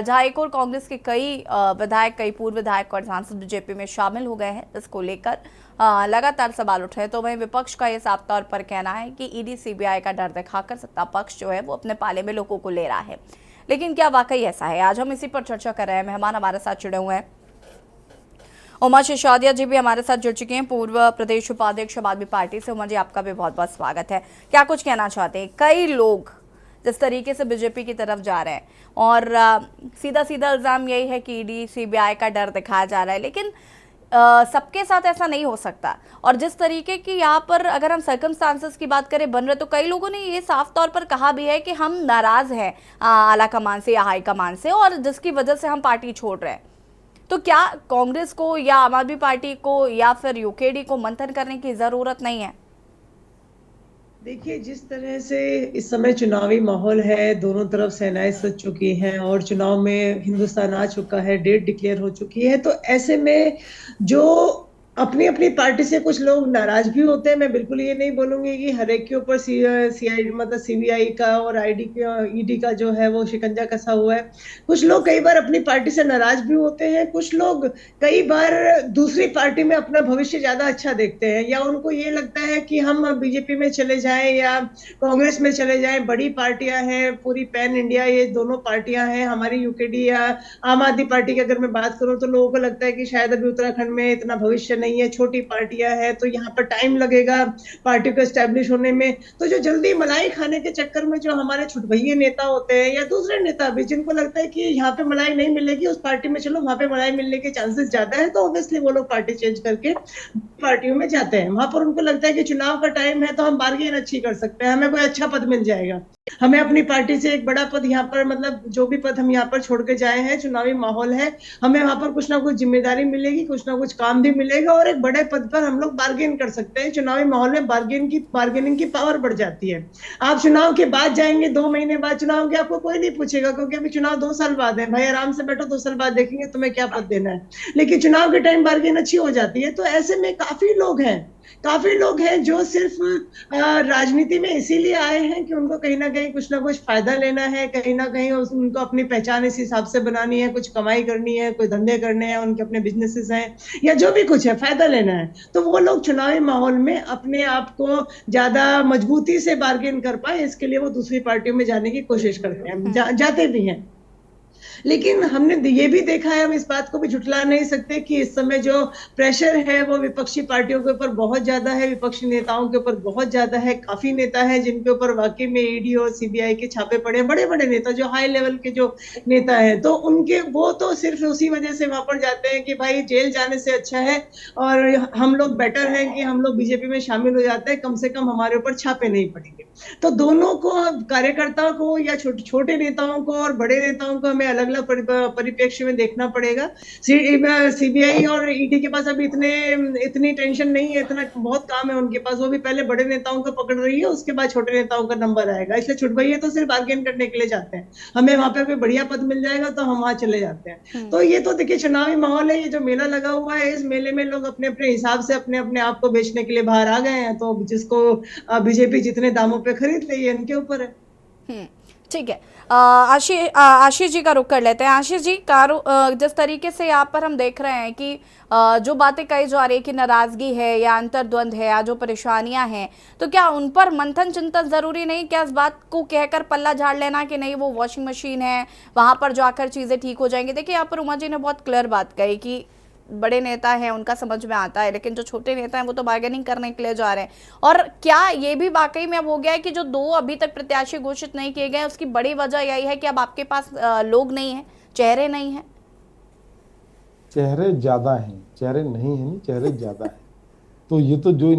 S1: जहां एक और कांग्रेस के कई विधायक, कई पूर्व विधायक और सांसद बीजेपी में शामिल हो गए हैं, इसको लेकर लगातार सवाल उठ रहे हैं। तो वहीं विपक्ष का यह साफ तौर पर कहना है कि ईडी सीबीआई का डर दिखाकर सत्ता पक्ष जो है वो अपने पाले में लोगों को ले रहा है। लेकिन क्या वाकई ऐसा है? आज हम इसी पर चर्चा कर रहे हैं। मेहमान हमारे साथ जुड़े हुए हैं, उमा सिसोदिया जी भी हमारे साथ जुड़ चुके हैं, पूर्व प्रदेश उपाध्यक्ष आम आदमी पार्टी से। उमा जी आपका भी बहुत बहुत स्वागत है। क्या कुछ कहना चाहते हैं? कई लोग जिस तरीके से बीजेपी की तरफ जा रहे हैं और सीधा सीधा इल्जाम यही है कि ईडी सीबीआई का डर दिखाया जा रहा है, लेकिन सबके साथ ऐसा नहीं हो सकता। और जिस तरीके की यहाँ पर अगर हम सर्कमस्टांसेस की बात करें बन रहे, तो कई लोगों ने ये साफ तौर पर कहा भी है कि हम नाराज हैं आला कमान से या हाई कमान से, और जिसकी वजह से हम पार्टी छोड़ रहे हैं। तो क्या कांग्रेस को या आम आदमी पार्टी को या फिर यूकेडी को मंथन करने की जरूरत नहीं है?
S11: देखिए, जिस तरह से इस समय चुनावी माहौल है, दोनों तरफ सेनाएं सज चुकी हैं और चुनाव में हिंदुस्तान आ चुका है, डेट डिक्लेयर हो चुकी है, तो ऐसे में जो अपनी अपनी पार्टी से कुछ लोग नाराज भी होते हैं। मैं बिल्कुल ये नहीं बोलूंगी कि हर एक के ऊपर सीबीआई का और ईडी का जो है वो शिकंजा कसा हुआ है। कुछ लोग कई बार अपनी पार्टी से नाराज भी होते हैं, कुछ लोग कई बार दूसरी पार्टी में अपना भविष्य ज्यादा अच्छा देखते हैं, या उनको ये लगता है कि हम बीजेपी में चले जाएं या कांग्रेस में चले जाएं। बड़ी पार्टियां हैं, पूरी पैन इंडिया ये दोनों पार्टियां हैं। हमारी यूकेडी या आम आदमी पार्टी की अगर मैं बात करूं तो लोगों को लगता है कि शायद अभी उत्तराखंड में इतना भविष्य नहीं है, छोटी पार्टियां हैं, तो यहाँ पर टाइम लगेगा पार्टी को एस्टेब्लिश होने में। तो जो जल्दी मलाई खाने के चक्कर में जो हमारे छुटभइये नेता होते हैं या दूसरे नेता भी, जिनको लगता है कि यहाँ पे मलाई नहीं मिलेगी उस पार्टी में चलो, वहां पे मलाई मिलने के चांसेस ज्यादा है, तो ऑब्वियसली वो लोग पार्टी चेंज करके पार्टियों में जाते हैं। वहां पर उनको लगता है कि चुनाव का टाइम है तो हम बार्गेन अच्छी कर सकते हैं, हमें कोई अच्छा पद मिल जाएगा, हमें अपनी पार्टी से एक बड़ा पद यहाँ पर, मतलब जो भी पद हम यहाँ पर छोड़ के जाए हैं, चुनावी माहौल है, हमें वहां पर कुछ ना कुछ जिम्मेदारी मिलेगी, कुछ ना कुछ काम भी मिलेगा और एक बड़े पद पर हम लोग बार्गेन कर सकते हैं। चुनावी माहौल में बार्गेनिंग की पावर बढ़ जाती है। आप चुनाव के बाद जाएंगे, 2 महीने बाद चुनाव के, आपको कोई नहीं पूछेगा, क्योंकि अभी चुनाव 2 साल बाद है। भाई आराम से बैठो, 2 साल बाद देखेंगे तुम्हें क्या पद देना है। लेकिन चुनाव के टाइम बार्गेन अच्छी हो जाती है। तो ऐसे में काफी लोग हैं जो सिर्फ राजनीति में इसीलिए आए हैं कि उनको कहीं ना कहीं कुछ ना कुछ फायदा लेना है, कहीं ना कहीं उनको अपनी पहचान इस हिसाब से बनानी है, कुछ कमाई करनी है, कोई धंधे करने हैं, उनके अपने बिजनेसेस हैं या जो भी कुछ है, फायदा लेना है। तो वो लोग चुनावी माहौल में अपने आप को ज्यादा मजबूती से बार्गेन कर पाए, इसके लिए वो दूसरी पार्टियों में जाने की कोशिश करते हैं, जाते भी हैं। लेकिन हमने ये भी देखा है, हम इस बात को भी झुठला नहीं सकते कि इस समय जो प्रेशर है वो विपक्षी पार्टियों के ऊपर बहुत ज्यादा है, विपक्षी नेताओं के ऊपर बहुत ज्यादा है। काफी नेता हैं जिनके ऊपर वाकई में ईडी और सीबीआई के छापे पड़े, बड़े बड़े नेता जो हाई लेवल के जो नेता हैं, तो उनके वो तो सिर्फ उसी वजह से वहां पर जाते हैं कि भाई जेल जाने से अच्छा है और हम लोग बेटर हैं कि हम लोग बीजेपी में शामिल हो जाते हैं, कम से कम हमारे ऊपर छापे नहीं पड़ेंगे। तो दोनों को, कार्यकर्ताओं को या छोटे नेताओं को और बड़े नेताओं को हमें अलग अलग परिप्रेक्ष्य में देखना पड़ेगा। सीबीआई और ईडी के पास अभी इतनी टेंशन नहीं है, इतना बहुत काम है उनके पास। वो भी पहले बड़े नेताओं को पकड़ रही है, उसके बाद छोटे नेताओं का नंबर आएगा। इसलिए छोटे भैया तो सिर्फ बार्गेन करने के लिए जाते हैं, हमें वहां पे कोई बढ़िया पद मिल जाएगा तो हम वहां चले जाते हैं। तो ये तो देखिए चुनावी माहौल है, ये जो मेला लगा हुआ है, इस मेले में लोग अपने अपने हिसाब से अपने अपने आप को बेचने के लिए बाहर आ गए हैं। तो जिसको बीजेपी जितने दामों पे खरीद ले, ये इनके ऊपर है।
S1: ठीक है, आशीष जी का रुख कर लेते हैं। आशीष जी, जिस तरीके से यहाँ पर हम देख रहे हैं कि जो बातें कही जा रही है कि नाराजगी है या अंतर्द्वंद है या जो परेशानियां हैं, तो क्या उन पर मंथन चिंतन जरूरी नहीं? क्या इस बात को कहकर पल्ला झाड़ लेना कि नहीं वो वॉशिंग मशीन है, वहां पर जाकर चीजें ठीक हो जाएंगी? देखिए, यहाँ पर उमा जी ने बहुत क्लियर बात कही कि बड़े नेता हैं उनका समझ में आता है, लेकिन जो छोटे नेता हैं वो तो बार्गेनिंग करने के लिए जा रहे हैं। और क्या ये भी वाकई में अब हो गया है कि जो 2 अभी तक प्रत्याशी घोषित नहीं किए गए, उसकी बड़ी वजह यही है कि अब आपके पास लोग नहीं है, चेहरे नहीं है?
S7: चेहरे ज्यादा हैं, चेहरे नहीं है, चेहरे ज्यादा है। तो ये तो जो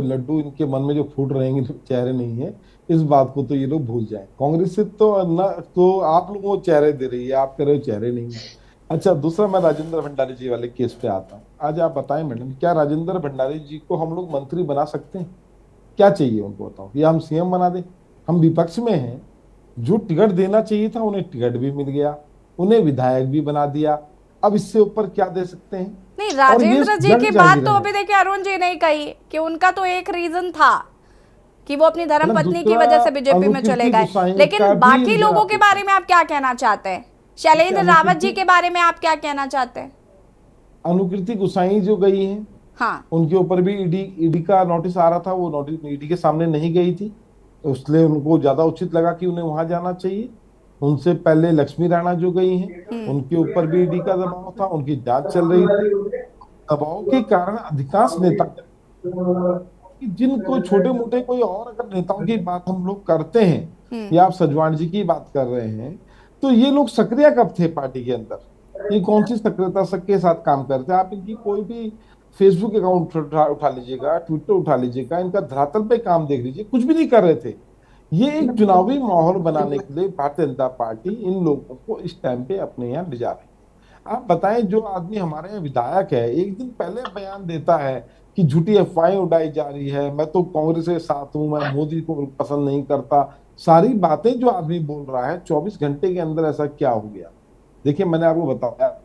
S7: लड्डू इनके मन में जो फूट रहे हैं, चेहरे नहीं है, इस बात को तो ये लोग भूल जाए। कांग्रेस से तो आप लोगों को चेहरे दे रही है, आप कह रहे हो चेहरे नहीं है। अच्छा, दूसरा मैं राजेंद्र भंडारी जी वाले केस पे आता हूँ। आज आप बताएं मैडम, क्या राजेंद्र भंडारी जी को हम लोग मंत्री बना सकते हैं? क्या चाहिए उनको, बताओ? या हम सीएम बना दें? हम विपक्ष में हैं, जो टिकट देना चाहिए था उन्हें टिकट भी मिल गया, उन्हें विधायक भी बना दिया, अब इससे ऊपर क्या दे सकते हैं?
S1: नहीं, राजेंद्र जी की बात तो अभी देखिए अरुण जी ने कही कि उनका तो एक रीजन था कि वो अपनी धर्म पत्नी की वजह से बीजेपी में चले गए, लेकिन बाकी लोगों के बारे में आप क्या कहना चाहते हैं? शैलेंद्र रावत जी के बारे में आप क्या कहना चाहते हैं?
S7: अनुकृति गुसाई जो गई हैं,
S1: हाँ,
S7: उनके ऊपर भी ईडी का नोटिस आ रहा था, वो नोटिस ईडी के सामने नहीं गई थी, तो इसलिए उनको ज्यादा उचित लगा कि उन्हें वहां जाना चाहिए। उनसे पहले लक्ष्मी राणा जो गई हैं, उनके ऊपर भी ईडी का दबाव था, उनकी जांच चल रही थी। दबाव के कारण अधिकांश नेता, जिनको छोटे मोटे कोई और अगर नेताओं की बात हम लोग करते हैं, या आप सजवाण जी की बात कर रहे हैं, तो ये लोग सक्रिय कब थे पार्टी के अंदर? ये कौन सी सक्रियता सबके साथ काम करते हैं? आप इनकी कोई भी फेसबुक अकाउंट उठा लीजिएगा, ट्विटर उठा लीजिएगा, इनका धरातल पे काम देख लीजिए, कुछ भी नहीं कर रहे थे। ये एक चुनावी माहौल बनाने के लिए भारतीय जनता पार्टी इन लोगों को इस टाइम पे अपने यहाँ ले जा रही है। आप बताएं, जो आदमी हमारे यहाँ विधायक है, एक दिन पहले बयान देता है कि झूठी अफवाहें उड़ाई जा रही है, मैं तो कांग्रेस के साथ हूं, मैं मोदी को पसंद नहीं करता, सारी बातें जो आदमी बोल रहा है, 24 घंटे के अंदर ऐसा क्या हो गया? देखिए, मैंने आपको बताया,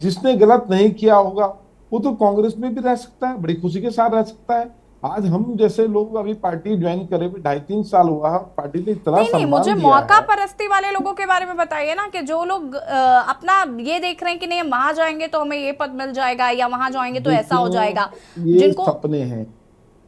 S7: जिसने गलत नहीं किया होगा वो तो कांग्रेस में भी रह सकता है, बड़ी खुशी के साथ रह सकता है। आज हम जैसे लोग अभी पार्टी ज्वाइन करे 2.5-3 साल हुआ है, पार्टी ने इतना
S1: नहीं, मुझे मौका परस्ती वाले लोगों के बारे में बताइए ना, कि जो लोग अपना ये देख रहे हैं कि नहीं वहां जाएंगे तो हमें ये पद मिल जाएगा, या वहां जाएंगे तो ऐसा हो जाएगा।
S7: ये
S1: जिनको
S7: सपने हैं,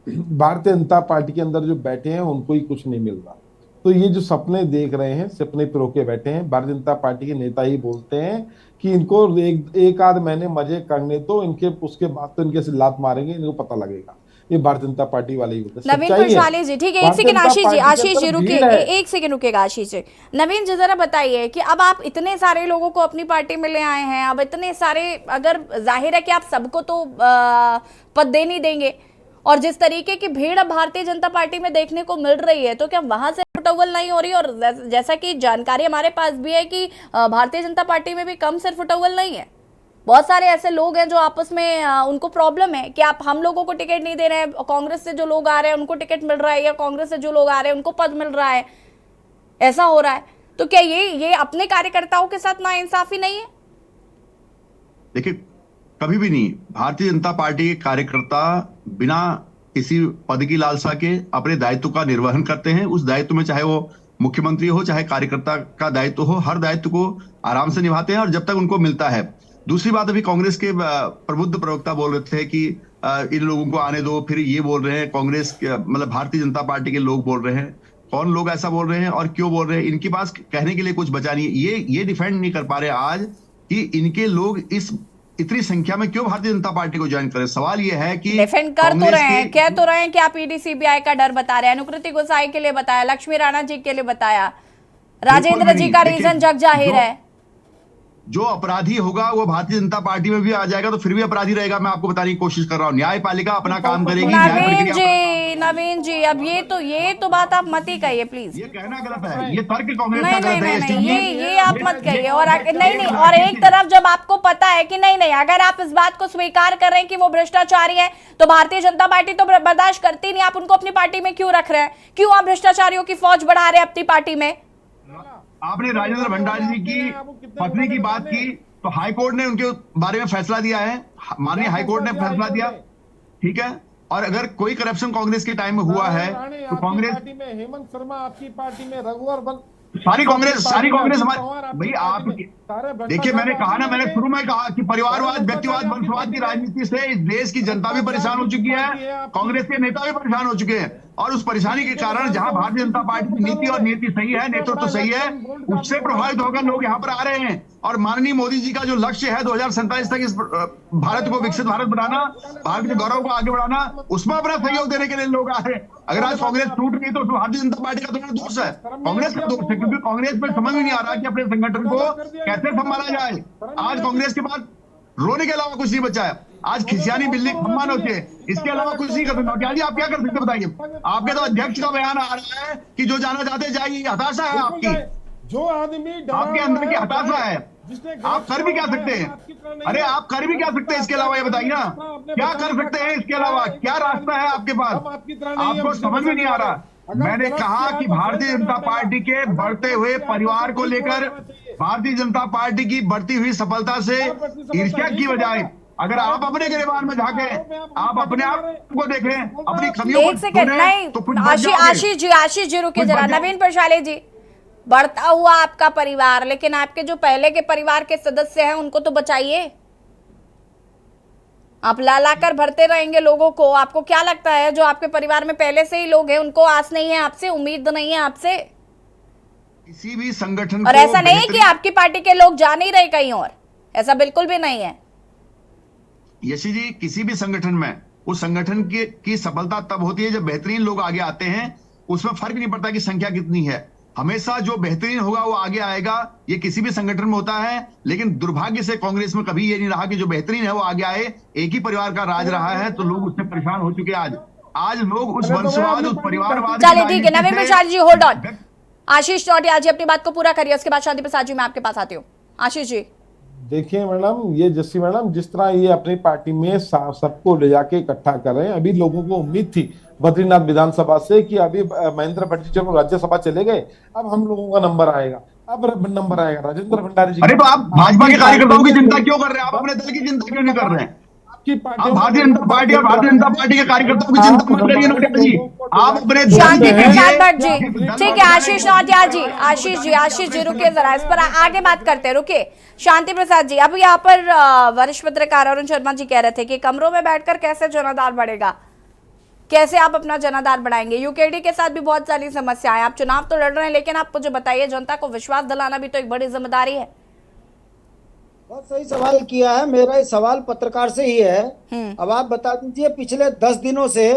S7: भारतीय जनता पार्टी के अंदर जो बैठे हैं उनको ही कुछ नहीं मिल रहा। तो ये जो सपने देख रहे हैं, सपने पे रोके बैठे हैं, भारतीय जनता पार्टी के नेता ही बोलते हैं कि इनको एक आध महीने मजे करने दो, इनके उसके बाद तो इनके लात मारेंगे, इनको पता लगेगा। ये भारतीय जनता पार्टी वाले ही होते हैं।
S1: नवीन कुशवाहा जी, ठीक है, एक सेकंड आशीष जी रुकिए, एक सेकंड रुकेगा आशीष जी। नवीन जी, जरा बताइए कि अब आप इतने सारे लोगों को अपनी पार्टी में ले आए हैं, अब इतने सारे, अगर जाहिर है कि आप सबको तो पद दे नहीं देंगे, और जिस तरीके की भीड़ अब भारतीय जनता पार्टी में देखने को मिल रही है, तो क्या वहां से फुटअव्वल नहीं हो रही? और जैसा कि जानकारी हमारे पास भी है कि भारतीय जनता पार्टी में भी कम सिर्फ फुटअव्वल नहीं है, बहुत सारे ऐसे लोग हैं जो आपस में उनको प्रॉब्लम है कि आप हम लोगों को टिकट नहीं दे रहे हैं, कांग्रेस से जो लोग आ रहे हैं उनको टिकट मिल रहा है, या कांग्रेस से जो लोग आ रहे हैं उनको पद मिल रहा है, ऐसा हो रहा है। तो क्या ये अपने कार्यकर्ताओं के साथ नाइंसाफी नहीं है?
S8: देखिए, कभी भी नहीं। भारतीय जनता पार्टी के कार्यकर्ता बिना किसी पद की लालसा के अपने दायित्व का निर्वहन करते हैं। उस दायित्व में चाहे वो मुख्यमंत्री हो, चाहे कार्यकर्ता का दायित्व हो, हर दायित्व को आराम से निभाते हैं, और जब तक उनको मिलता है। दूसरी बात, अभी कांग्रेस के प्रबुद्ध प्रवक्ता बोल रहे थे कि इन लोगों को आने दो, फिर ये बोल रहे हैं कांग्रेस मतलब भारतीय जनता पार्टी के लोग बोल रहे हैं। कौन लोग ऐसा बोल रहे हैं और क्यों बोल रहे हैं, इनके पास कहने के लिए कुछ बचा नहीं है। ये डिफेंड नहीं कर पा रहे आज कि इनके लोग इस इतनी संख्या में क्यों भारतीय जनता पार्टी को ज्वाइन करें। सवाल ये है कि
S1: डिफेंड कर तो रहे हैं, कह तो रहे हैं कि आप ईडी सीबीआई का डर बता रहे हैं, अनुकृति गोसाई के लिए बताया, लक्ष्मी राणा जी के लिए बताया, राजेंद्र जी का रीजन जग जाहिर है।
S8: जो अपराधी होगा वो भारतीय जनता पार्टी में भी आ जाएगा, तो फिर भी अपराधी रहेगा। मैं आपको बताने की कोशिश कर रहा हूँ, न्यायपालिका अपना काम करेगी।
S1: नवीन जी अब ये तो बात आप मत ही कहिए प्लीज।
S8: ये कहना गलत है, ये तर्क कांग्रेस
S1: नहीं
S8: का गलत
S1: नहीं
S8: है।
S1: नहीं ये आप मत कहिए। और नहीं और एक तरफ जब आपको पता है कि नहीं अगर आप इस बात को स्वीकार कर रहे हैं कि वो भ्रष्टाचारी है तो भारतीय जनता पार्टी तो बर्दाश्त करती नहीं, आप उनको अपनी पार्टी में क्यों रख रहे हैं? क्यों आप भ्रष्टाचारियों की फौज बढ़ा रहे हैं अपनी पार्टी में?
S8: आपने राजेंद्र भंडारी जी की पत्नी की बात की तो हाईकोर्ट ने उनके बारे में फैसला दिया है, माननीय हाईकोर्ट ने फैसला दिया, ठीक है। और अगर कोई करप्शन कांग्रेस के टाइम में हुआ है तो कांग्रेस
S7: पार्टी में हेमंत शर्मा, आपकी पार्टी में रघुवर
S8: सारी कांग्रेस हमारी भाई। आप देखिए, मैंने कहा ना, मैंने शुरू में कहा कि परिवारवाद, व्यक्तिवाद, वंशवाद की राजनीति से इस देश की जनता भी परेशान हो चुकी है, कांग्रेस के नेता भी परेशान हो चुके हैं। और उस परेशानी के कारण जहां भारतीय जनता पार्टी की नीति और नीति सही है, नेतृत्व तो सही है, उससे प्रभावित होकर लोग यहाँ पर आ रहे हैं। और माननीय मोदी जी का जो लक्ष्य है 2047 तक इस भारत को विकसित भारत बनाना, भारत के गौरव को आगे बढ़ाना, उसमें अपना सहयोग देने के लिए लोग आ रहे हैं। अगर आज कांग्रेस टूट गई तो भारतीय जनता पार्टी का तो दोष है, कांग्रेस का दोष है, क्योंकि कांग्रेस में समझ में नहीं आ रहा कि अपने संगठन को कैसे संभाला जाए। आज कांग्रेस के बाद रोने के अलावा कुछ नहीं बचा है। आज खिसियानी बिल्ली खम्मा होती है, इसके अलावा कुछ नहीं कर सकते। क्या जी आप क्या कर सकते बताइए? आपके तो अध्यक्ष का बयान आ रहा है कि जो जाना चाहते जाइए, हताशा है आपकी,
S7: जो आदमी
S8: आपके अंदर की हताशा है। आप कर भी क्या सकते हैं? अरे आप कर भी क्या सकते हैं इसके अलावा? ये बताइए ना, क्या कर सकते हैं इसके अलावा? क्या रास्ता है आपके पास? आपको समझ में नहीं आ रहा। मैंने कहा कि भारतीय जनता पार्टी के बढ़ते हुए परिवार को लेकर, भारतीय जनता पार्टी की बढ़ती हुई सफलता से ईर्ष्या की बजाय अगर आप अपने गिरबान में झांके, आप अपने आप को देखें, अपनी कमियों को ढूंढें, तो कुछ
S1: आशीष जी रुकिए जरा। नवीन प्रशाले जी, बढ़ता हुआ आपका परिवार, लेकिन आपके जो पहले के परिवार के सदस्य हैं उनको तो बचाइए। आप ला कर भरते रहेंगे लोगों को। आपको क्या लगता है जो आपके परिवार में पहले से ही लोग हैं उनको आस नहीं है आपसे, उम्मीद नहीं है आपसे?
S8: किसी भी संगठन
S1: और ऐसा नहीं है कि आपकी पार्टी के लोग जा नहीं रहे कहीं और, ऐसा बिल्कुल भी नहीं है।
S8: यशी जी, किसी भी संगठन में उस संगठन की सफलता तब होती है जब बेहतरीन लोग आगे आते हैं। उसमें फर्क नहीं पड़ता कि संख्या कितनी है, हमेशा जो बेहतरीन होगा वो आगे आएगा। ये किसी भी संगठन में होता है, लेकिन दुर्भाग्य से कांग्रेस में कभी ये नहीं रहा कि जो बेहतरीन है वो आगे आए। एक ही परिवार का राज रहा है, तो लोग उससे परेशान हो चुके हैं। आज लोग उस वंशवाद, उस परिवारवाद।
S1: चलिए ठीक है नवीन प्रसाद जी, होल्ड ऑन। आशीष नौटियाल जी अपनी बात को पूरा करिए, उसके बाद शांति प्रसाद जी मैं आपके पास आती हूँ। आशीष जी
S7: देखिए मैडम, ये जस्सी मैडम जिस तरह ये अपनी पार्टी में सबको ले जाके इकट्ठा कर रहे हैं, अभी लोगों को उम्मीद थी बद्रीनाथ विधानसभा से कि अभी महेंद्र भट्टी चलो राज्यसभा चले गए, अब हम लोगों का नंबर आएगा, अब नंबर आएगा राजेंद्र भंडारी जी।
S8: अरे तो आप भाजपा के कार्यकर्ताओं की चिंता क्यों कर रहे हैं? आप अपने दल की चिंता क्यों नहीं कर रहे हैं? आप भारतीय जनता पार्टी और भारतीय जनता पार्टी के कार्यकर्ताओं की चिंता मत करिए नौटियाल जी, आप अपने
S1: शांति प्रसाद भट्ट जी। ठीक है आशीष नौटियाल जी, आशीष जी रुकिए जरा, इस पर आगे बात करते हैं, रुकिए। शांति प्रसाद जी, अब यहाँ पर वरिष्ठ पत्रकार अरुण शर्मा जी कह रहे थे कि कमरों में बैठकर कैसे जनाधार बढ़ेगा, कैसे आप अपना जनाधार बढ़ाएंगे? यूकेडी के साथ भी बहुत सारी समस्याएं, आप चुनाव तो लड़ रहे हैं, लेकिन आप मुझे बताइए जनता को विश्वास दिलाना भी तो एक बड़ी जिम्मेदारी है।
S9: बहुत सही सवाल किया है, मेरा ये सवाल पत्रकार से ही है। अब आप बता दीजिए पिछले 10 दिनों से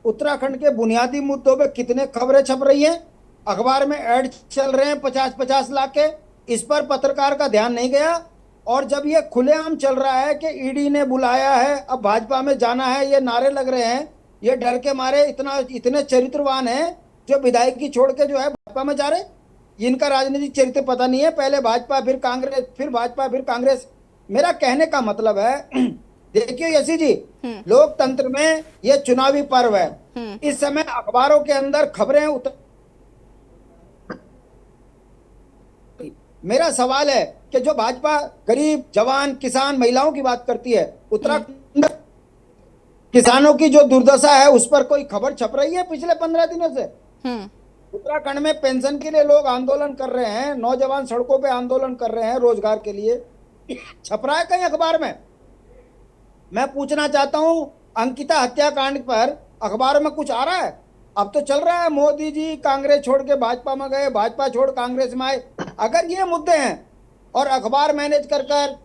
S9: उत्तराखंड के बुनियादी मुद्दों पे कितने खबरें छप रही हैं, अखबार में ऐड चल रहे हैं 50-50 लाख के, इस पर पत्रकार का ध्यान नहीं गया। और जब ये खुलेआम चल रहा है कि ईडी ने बुलाया है, अब भाजपा में जाना है, ये नारे लग रहे हैं, ये डर के मारे इतने चरित्रवान हैं जो विधायकी छोड़ के जो है भाजपा में जा रहे। इनका राजनीतिक चरित्र पता नहीं है, पहले भाजपा फिर कांग्रेस, फिर भाजपा फिर कांग्रेस। मेरा कहने का मतलब है देखिए यशी जी, लोकतंत्र में ये चुनावी पर्व है, इस समय अखबारों के अंदर खबरें मेरा सवाल है कि जो भाजपा गरीब, जवान, किसान, महिलाओं की बात करती है, उत्तराखंड किसानों की जो दुर्दशा है उस पर कोई खबर छप रही है पिछले 15 दिनों से? उत्तराखंड में पेंशन के लिए लोग आंदोलन कर रहे हैं, नौजवान सड़कों पे आंदोलन कर रहे हैं रोजगार के लिए, छप रहा है कहीं अखबार में? मैं पूछना चाहता हूं, अंकिता हत्याकांड पर अखबार में कुछ आ रहा है? अब तो चल रहा है मोदी जी कांग्रेस छोड़ के भाजपा में गए, भाजपा छोड़ कांग्रेस में आए। अगर ये मुद्दे हैं और अखबार मैनेज कर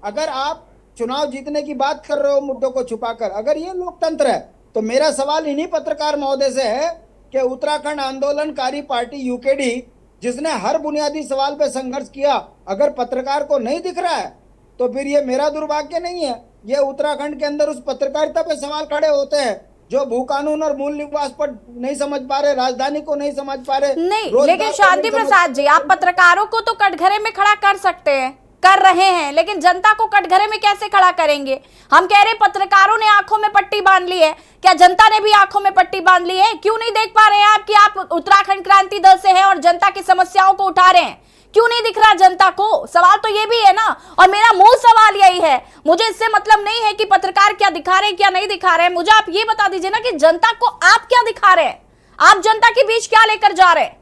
S9: अगर आप चुनाव जीतने की बात कर रहे हो मुद्दों को छुपाकर, अगर ये लोकतंत्र है, तो मेरा सवाल इन्हीं पत्रकार महोदय से है कि उत्तराखंड आंदोलनकारी पार्टी यूकेडी, जिसने हर बुनियादी सवाल पे संघर्ष किया, अगर पत्रकार को नहीं दिख रहा है तो फिर ये मेरा दुर्भाग्य नहीं है, ये उत्तराखंड के अंदर उस पत्रकारिता पे सवाल खड़े होते हैं जो भू कानून और मूल निवास पर नहीं समझ पा रहे, राजधानी को नहीं समझ पा रहे।
S1: नहीं, लेकिन शांति प्रसाद जी, आप पत्रकारों को तो कटघरे में खड़ा कर सकते हैं, कर रहे हैं, लेकिन जनता को कटघरे में कैसे खड़ा करेंगे? हम कह रहे पत्रकारों ने आंखों में पट्टी बांध ली है, क्या जनता ने भी आंखों में पट्टी बांध ली है? क्यों नहीं देख पा रहे हैं आप कि आप उत्तराखंड क्रांति दल से हैं और जनता की समस्याओं को उठा रहे हैं? क्यों नहीं दिख रहा जनता को? सवाल तो ये भी है ना। और मेरा मूल सवाल यही है, मुझे इससे मतलब नहीं है कि पत्रकार क्या दिखा रहे हैं क्या नहीं दिखा रहे हैं, मुझे आप ये बता दीजिए ना कि जनता को आप क्या दिखा रहे हैं, आप जनता के बीच क्या लेकर जा रहे हैं?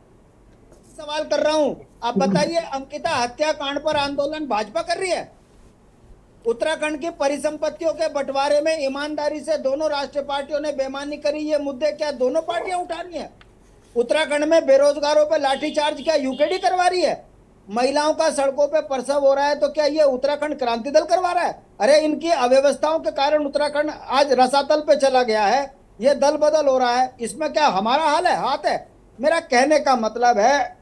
S9: सवाल कर रहा हूं, आप बताइए, अंकिता हत्याकांड पर आंदोलन भाजपा कर रही है। उत्तराखंड की परिसंपत्तियों के बंटवारे में ईमानदारी से दोनों राष्ट्रीय पार्टियों ने बेईमानी करी, ये मुद्दे क्या दोनों पार्टियां उठा रही हैं? उत्तराखंड में बेरोजगारों पर लाठीचार्ज क्या यूकेडी करवा रही है? महिलाओं का सड़कों पे प्रसव हो रहा है तो क्या ये उत्तराखंड क्रांति दल करवा रहा है? अरे इनकी अव्यवस्थाओं के कारण उत्तराखंड आज रसातल पे चला गया है, ये दल बदल हो रहा है, इसमें क्या हमारा हाल है, हाथ है? मेरा कहने का मतलब है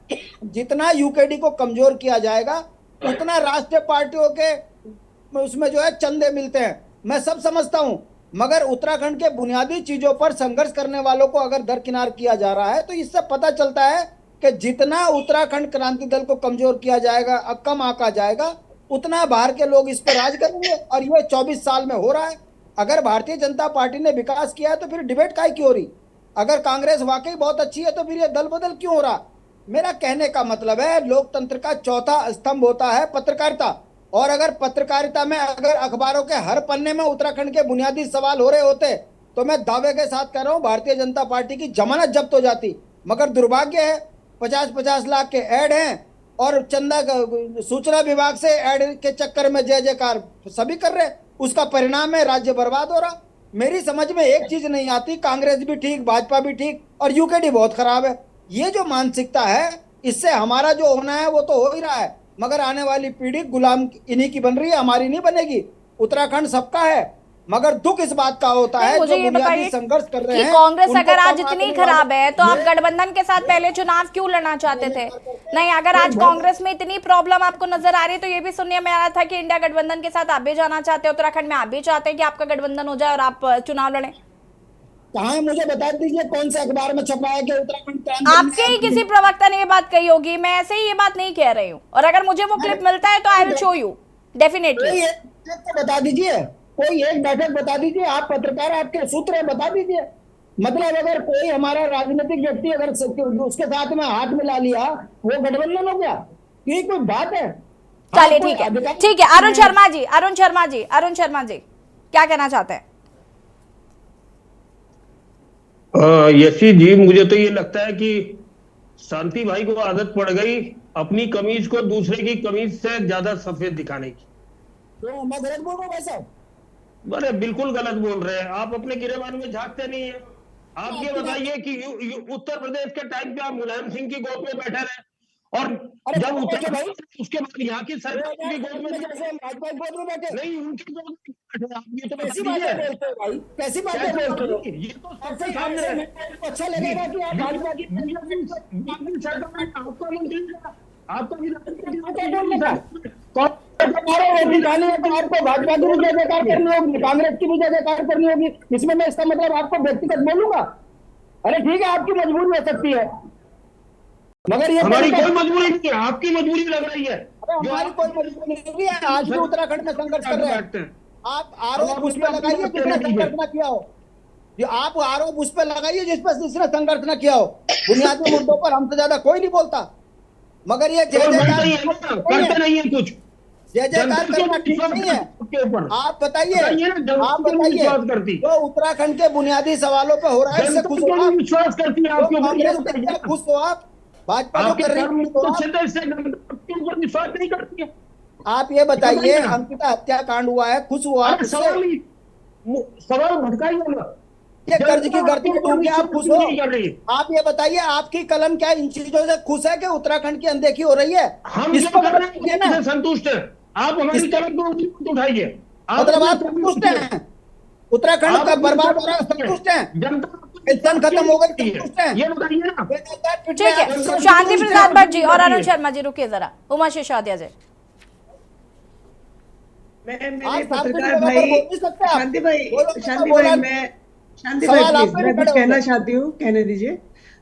S9: जितना यूकेडी को कमजोर किया जाएगा उतना राष्ट्रीय पार्टियों के उसमें जो है चंदे मिलते हैं, मैं सब समझता हूं, मगर उत्तराखंड के बुनियादी चीजों पर संघर्ष करने वालों को अगर दरकिनार किया जा रहा है तो इससे पता चलता है कि जितना उत्तराखंड क्रांति दल को कमजोर किया जाएगा, कम आंका जाएगा, उतना बाहर के लोग इस पर राज करेंगे। और ये 24 साल में हो रहा है। अगर भारतीय जनता पार्टी ने विकास किया है तो फिर डिबेट काहे की हो रही? अगर कांग्रेस वाकई बहुत अच्छी है तो फिर ये दल बदल क्यों हो रहा? मेरा कहने का मतलब है लोकतंत्र का चौथा स्तंभ होता है पत्रकारिता, और अगर पत्रकारिता में अगर अखबारों के हर पन्ने में उत्तराखंड के बुनियादी सवाल हो रहे होते तो मैं दावे के साथ कह रहा हूं भारतीय जनता पार्टी की जमानत जब्त हो जाती। मगर दुर्भाग्य है 50-50 लाख के ऐड हैं और चंदा सूचना विभाग से ऐड के चक्कर में जय जयकार सभी कर रहे, उसका परिणाम है राज्य बर्बाद हो रहा। मेरी समझ में एक चीज नहीं आती, कांग्रेस भी ठीक, भाजपा भी ठीक और यूकेडी बहुत खराब है। ये जो मानसिकता है इससे हमारा जो होना है वो तो हो ही रहा है, मगर आने वाली पीढ़ी गुलाम इन्हीं की बन रही है, हमारी नहीं बनेगी। उत्तराखंड सबका है, मगर दुख इस बात का होता है
S1: मुझे
S9: जो
S1: ये
S9: बुनियादी
S1: बताइए
S9: संघर्ष कर रहे
S1: कि
S9: हैं
S1: कांग्रेस
S9: उनको
S1: अगर आज
S9: कम
S1: इतनी
S9: आंकने
S1: खराब है तो आप
S9: ये-
S1: गठबंधन के साथ पहले चुनाव क्यों लड़ना चाहते थे? नहीं, अगर आज कांग्रेस में इतनी प्रॉब्लम आपको नजर आ रही है तो ये भी सुनने में आ रहा था कि इंडिया गठबंधन के साथ आप भी जाना चाहते हैं, उत्तराखंड में आप भी चाहते हैं कि आपका गठबंधन हो जाए और आप चुनाव लड़ें।
S9: कहाँ है मुझे बता दीजिए, कौन से अखबार में छपा है कि उत्तराखंड क्रांति
S1: आपके ही किसी प्रवक्ता ने ये बात कही होगी, मैं ऐसे ही ये बात नहीं कह रही हूँ, और अगर मुझे वो क्लिप मिलता है तो I will show you definitely.
S9: कोई एक तो बता दीजिए, कोई एक बैठक बता दीजिए, आप पत्रकार आपके सूत्र बता दीजिए। मतलब अगर कोई हमारा राजनीतिक व्यक्ति अगर उसके साथ में हाथ मिला लिया वो गठबंधन हो गया, ये कोई बात है?
S1: चलिए ठीक है, ठीक है। अरुण शर्मा जी, अरुण शर्मा जी क्या कहना चाहते हैं?
S10: यशी जी, मुझे तो ये लगता है कि शांति भाई को आदत पड़ गई अपनी कमीज को दूसरे की कमीज से ज्यादा सफेद दिखाने की।
S9: तो मैं गलत बोल रहा हूँ भाई साहब?
S10: अरे बिल्कुल गलत बोल रहे हैं आप, अपने गिरेबान में झांकते नहीं है। आप ये बताइए कि उत्तर प्रदेश के टाइम पे आप मुलायम सिंह की गोद में बैठे रहे और जब उत्तर
S9: भाई
S10: उसके बाद यहाँ की सरकार की गोद में
S9: भाजपा गोद में बैठे
S10: नहीं, उनकी गोद में बैठे आप, ये तो
S9: कैसी
S10: बता
S9: बातें
S10: दीजिए।
S9: बोलते हो भाई, कैसी बातें बोलते हो?
S10: ये तो सबसे सामने है।
S9: अच्छा लगेगा कि आप भाजपा की आपको भाजपा की भी जय जयकार करनी होगी, कांग्रेस की भी जय जयकार करनी होगी, इसमें मैं इसका मतलब आपको व्यक्तिगत बोलूंगा? अरे ठीक है, आपकी मजबूरी हो सकती है, मगर ये
S10: हमारी कोई मजबूरी नहीं है, आपकी मजबूरी लग रही है।
S9: हमारी कोई मजबूरी नहीं है, आज भी उत्तराखंड में संघर्ष कर रहे हैं। आप आरोप उस पर लगाइए जिसने संघर्ष न किया हो, आप आरोप उस पर लगाइए जिस पर जिसने संघर्ष न किया हो। बुनियादी मुद्दों पर हमसे ज्यादा कोई नहीं बोलता, मगर ये जय जयकार
S10: करते नहीं है कुछ,
S9: जय जयकार करना ठीक नहीं है। आप बताइए जो उत्तराखंड के बुनियादी सवालों पे हो रहा है इससे खुश हो आप?
S10: विश्वास करती है आपके
S9: ऊपर, खुश हो आप? भाजपा जो कर रही
S10: है विश्वास नहीं करती है।
S9: आप ये बताइए, अंकिता हत्याकांड हुआ है, खुश हुआ आप?
S10: सवाल भटकाई होगा,
S9: ये कर्ज की गर्ती डूब गया, आप खुश हो? आप ये बताइए, आपकी कलम क्या इन चीजों से खुश है कि उत्तराखंड की अनदेखी हो रही है?
S10: हम इस पर संतुष्ट है, आप हमारी कलम को उठाइए।
S9: मतलब आप संतुष्ट हैं उत्तराखंड का बर्बाद हो रहा है, संतुष्ट हैं? जनता खत्म हो गई, संतुष्ट हैं?
S10: ये बताइए ना।
S1: ठीक है, शांति प्रसाद भट्ट जी और अरुण शर्मा जी रुकिए जरा, उमा सिसोदिया जी।
S11: मेरे
S9: आज
S11: पत्रकार
S9: सार्वजनिक जगह पर
S11: भाई
S9: बोल नहीं सकते आप।
S11: शांति भाई
S9: बोलो,
S11: शांति
S9: बोला।
S11: भाई मैं शांति भाई
S9: सवाल
S11: प्लीज
S9: आपने
S11: मैं
S9: खड़े
S11: कुछ
S9: हो
S11: कहना
S9: गए।
S11: चाहती हूँ, कहने दीजिए।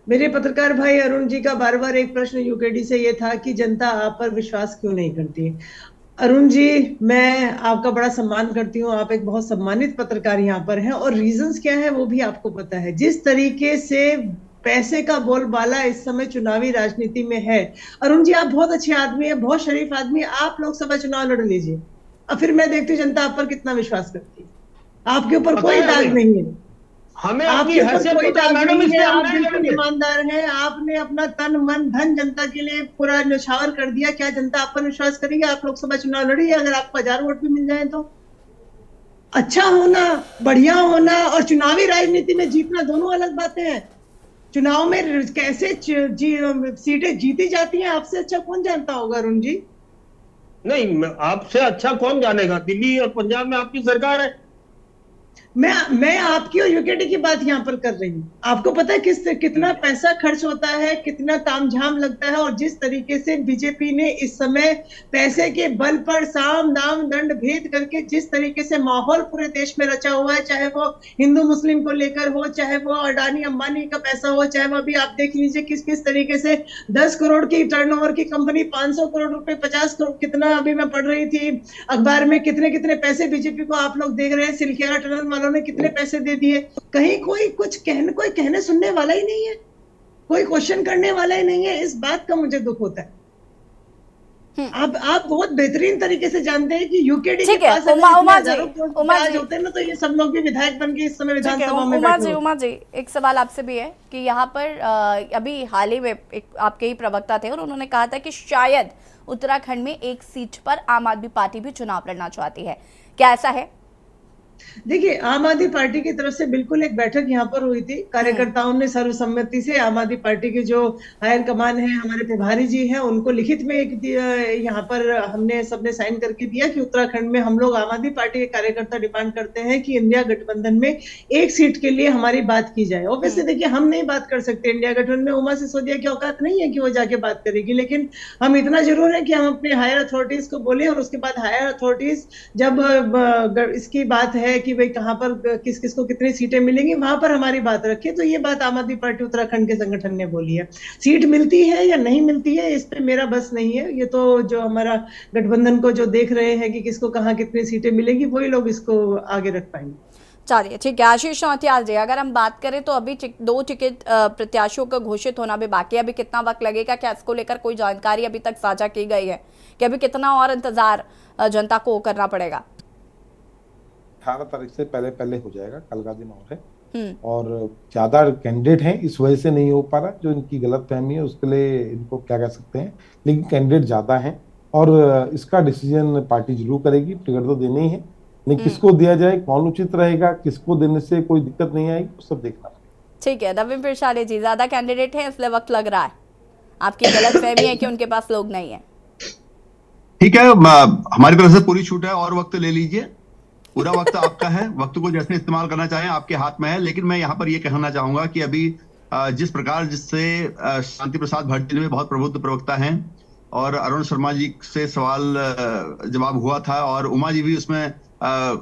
S11: मेरे पत्रकार भाई अरुण जी का बार बार एक प्रश्न यूकेडी से ये था कि जनता आप पर विश्वास क्यों नहीं करती। अरुण जी, मैं आपका बड़ा सम्मान करती हूँ, आप एक बहुत सम्मानित पत्रकार यहाँ पर हैं, और रीजंस क्या है वो भी आपको पता है। जिस तरीके से पैसे का बोलबाला इस समय चुनावी राजनीति में है, अरुण जी आप बहुत अच्छे आदमी है, बहुत शरीफ आदमी है, आप लोकसभा चुनाव लड़ लीजिए, और फिर मैं देखती हूँ जनता आप पर कितना विश्वास करती है। आपके ऊपर
S10: पता
S11: कोई
S10: है
S11: दाग
S10: हमें।
S11: नहीं है,
S10: हमें अपनी
S11: आपके ऊपर
S10: हैसियत
S11: कोई
S10: पता है
S11: दाग
S10: मैडम,
S11: नहीं है,
S10: इसलिए हम
S11: आप
S10: नहीं
S11: बिल्कुल
S10: लड़ेंगे।
S11: ईमानदार हैं। आपने अपना तन मन धन जनता के लिए पूरा न्यौछावर कर दिया। क्या जनता आप पर विश्वास करेगी? आप लोकसभा चुनाव लड़िए, अगर आपको 1000 वोट भी मिल जाए तो। अच्छा होना, बढ़िया होना और चुनावी राजनीति में जीतना दोनों अलग बातें हैं। चुनाव में कैसे सीटें जीती जाती हैं आपसे अच्छा कौन जानता होगा अरुण जी?
S10: नहीं, आपसे अच्छा कौन जानेगा? दिल्ली और पंजाब में आपकी सरकार है।
S11: मैं आपकी और यूकेडी की बात यहाँ पर कर रही हूँ। आपको पता है कितना पैसा खर्च होता है, कितना तामझाम लगता है, और जिस तरीके से बीजेपी ने इस समय पैसे के बल पर साम दाम दंड भेद करके जिस तरीके से माहौल पूरे देश में रचा हुआ है, चाहे वो हिंदू मुस्लिम को लेकर हो, चाहे वो अडानी अंबानी का पैसा हो, चाहे वो अभी आप देख लीजिए किस किस तरीके से 10 करोड़ की टर्नओवर की कंपनी 500 करोड़ रुपए 50 करोड़, कितना अभी मैं पढ़ रही थी अखबार में, कितने कितने पैसे बीजेपी को आप लोग देख रहे हैं। सिलखेरा टनल वालों ने कितने पैसे दे दिए। कहीं कोई कहने सुनने वाला ही नहीं है, कोई क्वेश्चन करने वाला ही नहीं है। इस बात का मुझे दुख होता है। आप बहुत बेहतरीन तरीके से जानते हैं कि यूकेडी के पास
S1: उमा जी
S11: होते हैं ना, तो ये सब लोग भी विधायक बन के इस समय विधानसभा में बैठे।
S1: उमा जी, एक सवाल आपसे भी है कि यहाँ पर अभी हाल ही में एक आपके ही प्रवक्ता थे और उन्होंने कहा था कि शायद उत्तराखंड में एक सीट पर आम आदमी पार्टी भी चुनाव लड़ना चाहती है, क्या ऐसा है?
S11: देखिए, आम आदमी पार्टी की तरफ से बिल्कुल एक बैठक यहाँ पर हुई थी। कार्यकर्ताओं ने सर्वसम्मति से आम आदमी पार्टी के जो हायर कमान है, हमारे प्रभारी जी हैं, उनको लिखित में एक यहाँ पर हमने सबने साइन करके दिया कि उत्तराखंड में हम लोग आम आदमी पार्टी के कार्यकर्ता डिमांड करते हैं कि इंडिया गठबंधन में एक सीट के लिए हमारी बात की जाए। ऑब्वियसली देखिए, हम नहीं बात कर सकते इंडिया गठबंधन में, उमा सिसोदिया की औकात नहीं है कि वो जाके बात करेगी, लेकिन हम इतना जरूर है कि हम अपने हायर अथॉरिटीज को बोले, और उसके बाद हायर अथॉरिटीज जब इसकी बात है कि भाई कहां पर किस किस को कितनी सीटें मिलेंगी, वहां पर हमारी बात रखे। तो ये बात आम आदमी पार्टी उत्तराखंड के संगठन ने बोली है। सीट मिलती है या नहीं मिलती है इस पे मेरा बस नहीं है, ये तो जो हमारा गठबंधन को जो देख रहे हैं कि किसको कहां कितनी सीटें मिलेंगी, वही लोग इसको आगे रख पाएंगे।
S1: चलिए ठीक है। आशीष नौटियाल जी, अगर हम बात करें तो अभी 2 टिकट प्रत्याशियों का घोषित होना भी बाकी है, अभी कितना वक्त लगेगा? क्या इसको लेकर कोई जानकारी अभी तक साझा की गई है कि अभी कितना और इंतजार जनता को करना पड़ेगा?
S7: 18 तारीख से पहले हो जाएगा, कल का दिन और है। और ज्यादा कैंडिडेट हैं, इस वजह से नहीं हो पा रहा, जो इनकी गलत फहमी है उसके लिए इनको क्या कह सकते हैं, लेकिन कैंडिडेट ज्यादा हैं और इसका डिसीजन पार्टी जरूर करेगी। टिकट तो देने ही है, लेकिन किसको दिया जाए, कौन उचित रहेगा, किसको देने से कोई दिक्कत नहीं आएगी, वो सब देखना।
S1: ठीक है नवीन पिरसाले जी, ज्यादा कैंडिडेट हैं इसलिए वक्त लग रहा है, आपकी गलत फहमी है कि उनके पास लोग नहीं है?
S8: ठीक है, हमारी तरफ से पूरी छूट है, और वक्त ले लीजिए, पूरा वक्त आपका है, वक्त को जैसे इस्तेमाल करना चाहें आपके हाथ में है। लेकिन मैं यहाँ पर ये कहना चाहूंगा कि अभी जिस प्रकार जिससे शांति प्रसाद भट्ट में बहुत प्रबुद्ध प्रवक्ता हैं, और अरुण शर्मा जी से सवाल जवाब हुआ था, और उमा जी भी उसमें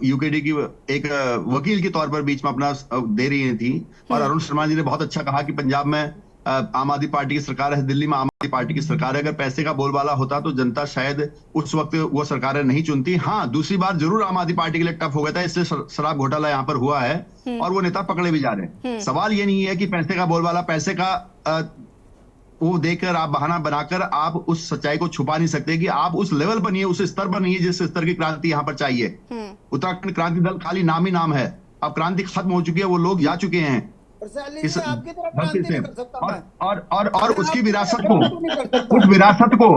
S8: यूकेडी की एक वकील के तौर पर बीच में अपना दे रही थी, और अरुण शर्मा जी ने बहुत अच्छा कहा कि पंजाब में आम आदमी पार्टी की सरकार है, दिल्ली में आम आदमी पार्टी की सरकार है। अगर पैसे का बोलबाला होता तो जनता शायद उस वक्त वो सरकारें नहीं चुनती। हाँ, दूसरी बात जरूर आम आदमी पार्टी के लिए टफ हो गया था, इससे शराब घोटाला यहाँ पर हुआ है और वो नेता पकड़े भी जा रहे हैं। सवाल ये नहीं है कि पैसे का बोलबाला, पैसे का वो देकर आप बहाना बनाकर आप उस सच्चाई को छुपा नहीं सकते कि आप उस लेवल पर नहीं है, उस स्तर पर नहीं है जिस स्तर की क्रांति यहाँ पर चाहिए। उत्तराखंड क्रांति दल खाली नाम ही नाम है, अब क्रांति खत्म हो चुकी है, वो लोग जा चुके हैं इस धरती से, और उसकी विरासत को, उस विरासत को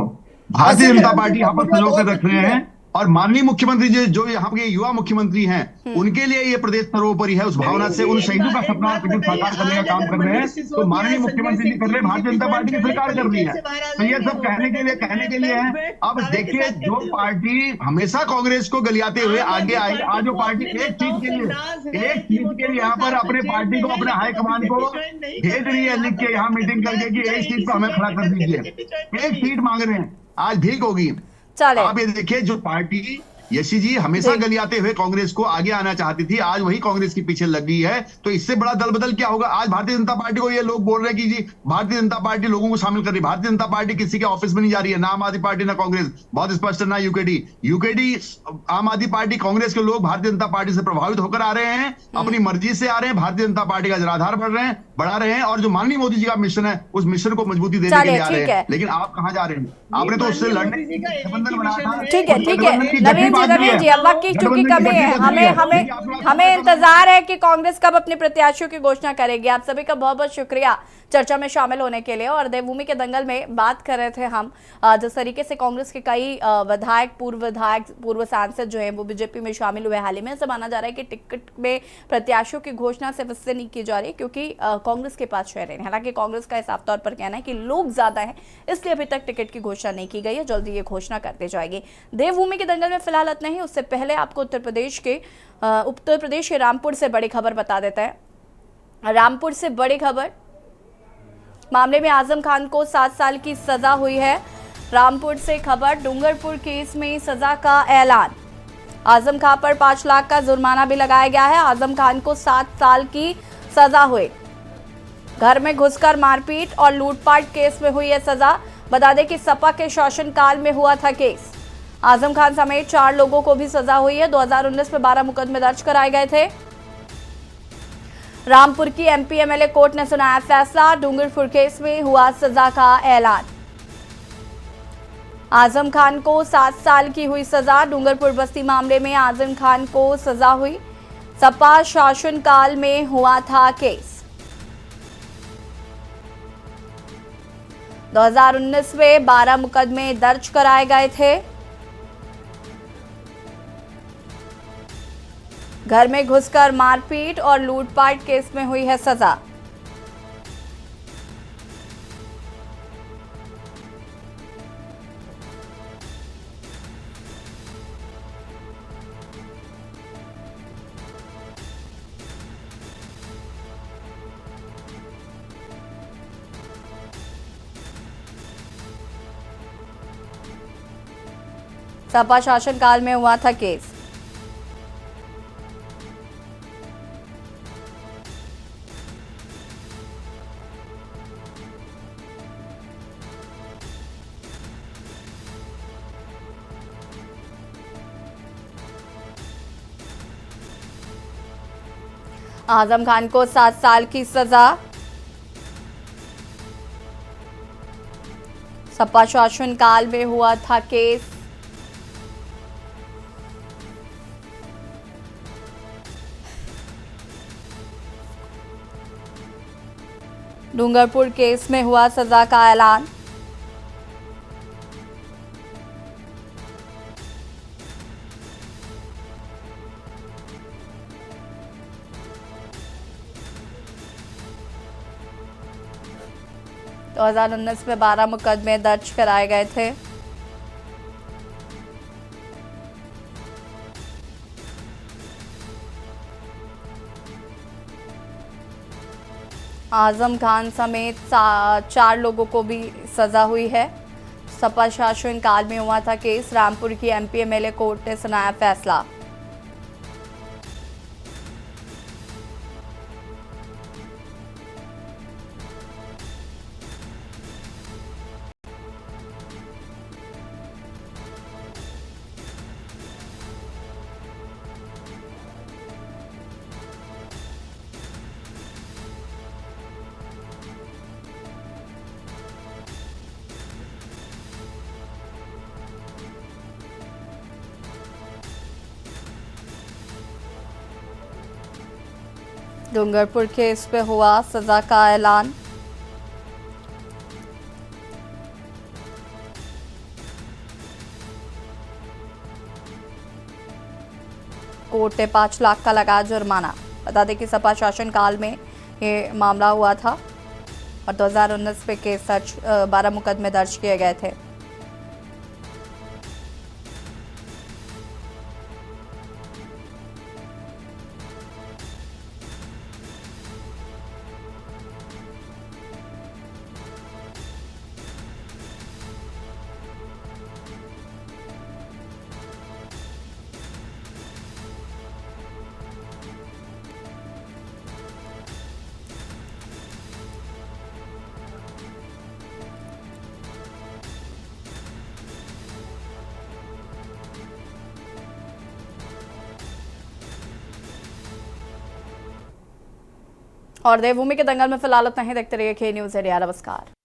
S8: भारतीय जनता पार्टी यहाँ पर संजो कर रख रहे हैं। और माननीय मुख्यमंत्री जी जो यहाँ के युवा मुख्यमंत्री हैं, उनके लिए ये प्रदेश सर्वोपरि है, उस भावना से उन शहीदों का सपना साकार करने का काम कर रहे हैं। तो माननीय मुख्यमंत्री जी कर रहे हैं, भारतीय जनता पार्टी की सरकार कर रही है, तो ये सब कहने के लिए है। अब देखिए, जो पार्टी हमेशा कांग्रेस को गलियाते हुए आगे आई, आज जो पार्टी एक सीट के लिए यहाँ पर अपने पार्टी को, अपने हाईकमान को भेज रही है लिख के यहाँ मीटिंग करके कि एक सीट पर हमें खड़ा कर दीजिए, एक सीट मांग रहे हैं, आज भीख होगी। आप ये देखिए, जो पार्टी यशी जी हमेशा गलियाते हुए कांग्रेस को आगे आना चाहती थी, आज वही कांग्रेस के पीछे लग गई है। तो इससे बड़ा दल बदल क्या होगा? आज भारतीय जनता पार्टी को ये लोग बोल रहे हैं कि जी भारतीय जनता पार्टी लोगों को शामिल कर रही है। भारतीय जनता पार्टी किसी के ऑफिस में नहीं जा रही है, ना आम आदमी पार्टी ना कांग्रेस, बहुत स्पष्ट है, ना यूकेडी। आम आदमी पार्टी, कांग्रेस के लोग भारतीय जनता पार्टी से प्रभावित होकर आ रहे हैं, अपनी मर्जी से आ रहे हैं, भारतीय जनता पार्टी का जनाधार बढ़ा रहे हैं और जो माननीय मोदी जी का मिशन है उस मिशन को मजबूती देने के लिए आ रहे हैं। लेकिन आप कहां जा रहे हैं? आपने तो उससे लड़ने गठबंधन बनाया था।
S1: ठीक है नवीन जी अब वक्त की चूंकि कमी है, हमें इंतजार है कि कांग्रेस कब अपने प्रत्याशियों की घोषणा करेगी। आप सभी का बहुत बहुत शुक्रिया चर्चा में शामिल होने के लिए। और देवभूमि के दंगल में बात कर रहे थे हम, जिस तरीके से कांग्रेस के कई विधायक, पूर्व सांसद जो है वो बीजेपी में शामिल हुए हाल ही में, ऐसा माना जा रहा है कि टिकट में प्रत्याशियों की घोषणा सिर्फ इससे नहीं की जा रही क्योंकि कांग्रेस के पास शेयर है। हालांकि कांग्रेस का साफ तौर पर कहना है कि लोग ज्यादा हैं, इसलिए अभी तक टिकट की घोषणा नहीं की गई है, जल्दी ये घोषणा कर दी जाएगी। देवभूमि के दंगल में फिलहाल इतना ही। उससे पहले आपको उत्तर प्रदेश के रामपुर से बड़ी खबर बता देते हैं। रामपुर से बड़ी खबर, मामले में आजम खान को 7 साल की सजा हुई है। रामपुर से खबर, डूंगरपुर केस में सजा का ऐलान। आजम खान पर 5 लाख का जुर्माना भी लगाया गया है। आजम खान को 7 साल की सजा हुई। घर में घुसकर मारपीट और लूटपाट केस में हुई है सजा। बता दें कि सपा के शासनकाल में हुआ था केस। आजम खान समेत 4 लोगों को भी सजा हुई है। 2019 में 12 मुकदमे दर्ज कराए गए थे। रामपुर की एमपी एमएलए कोर्ट ने सुनाया फैसला। डूंगरपुर केस में हुआ सजा का ऐलान। आजम खान को 7 साल की हुई सजा। डूंगरपुर बस्ती मामले में आजम खान को सजा हुई। सपा शासनकाल में हुआ था केस। 2019 में 12 मुकदमे दर्ज कराए गए थे। घर में घुसकर मारपीट और लूटपाट केस में हुई है सजा। सपा शासनकाल में हुआ था केस। आजम खान को 7 साल की सजा। सपा शासनकाल में हुआ था केस। डूंगरपुर केस में हुआ सजा का ऐलान। तो 2019 में 12 मुकदमे दर्ज कराए गए थे। आजम खान समेत 4 लोगों को भी सजा हुई है। सपा शासन काल में हुआ था केस। रामपुर की एमपी एमएलए कोर्ट ने सुनाया फैसला। डूंगरपुर केस पे हुआ सजा का ऐलान। कोर्ट ने 5 लाख का लगाया जुर्माना। बता दें कि सपा शासनकाल में ये मामला हुआ था और 2019 में केस 12 मुकदमे दर्ज किए गए थे। और देवभूमि के दंगल में फिलहाल इतना ही। देखते रहिए के न्यूज़ इंडिया। नमस्कार।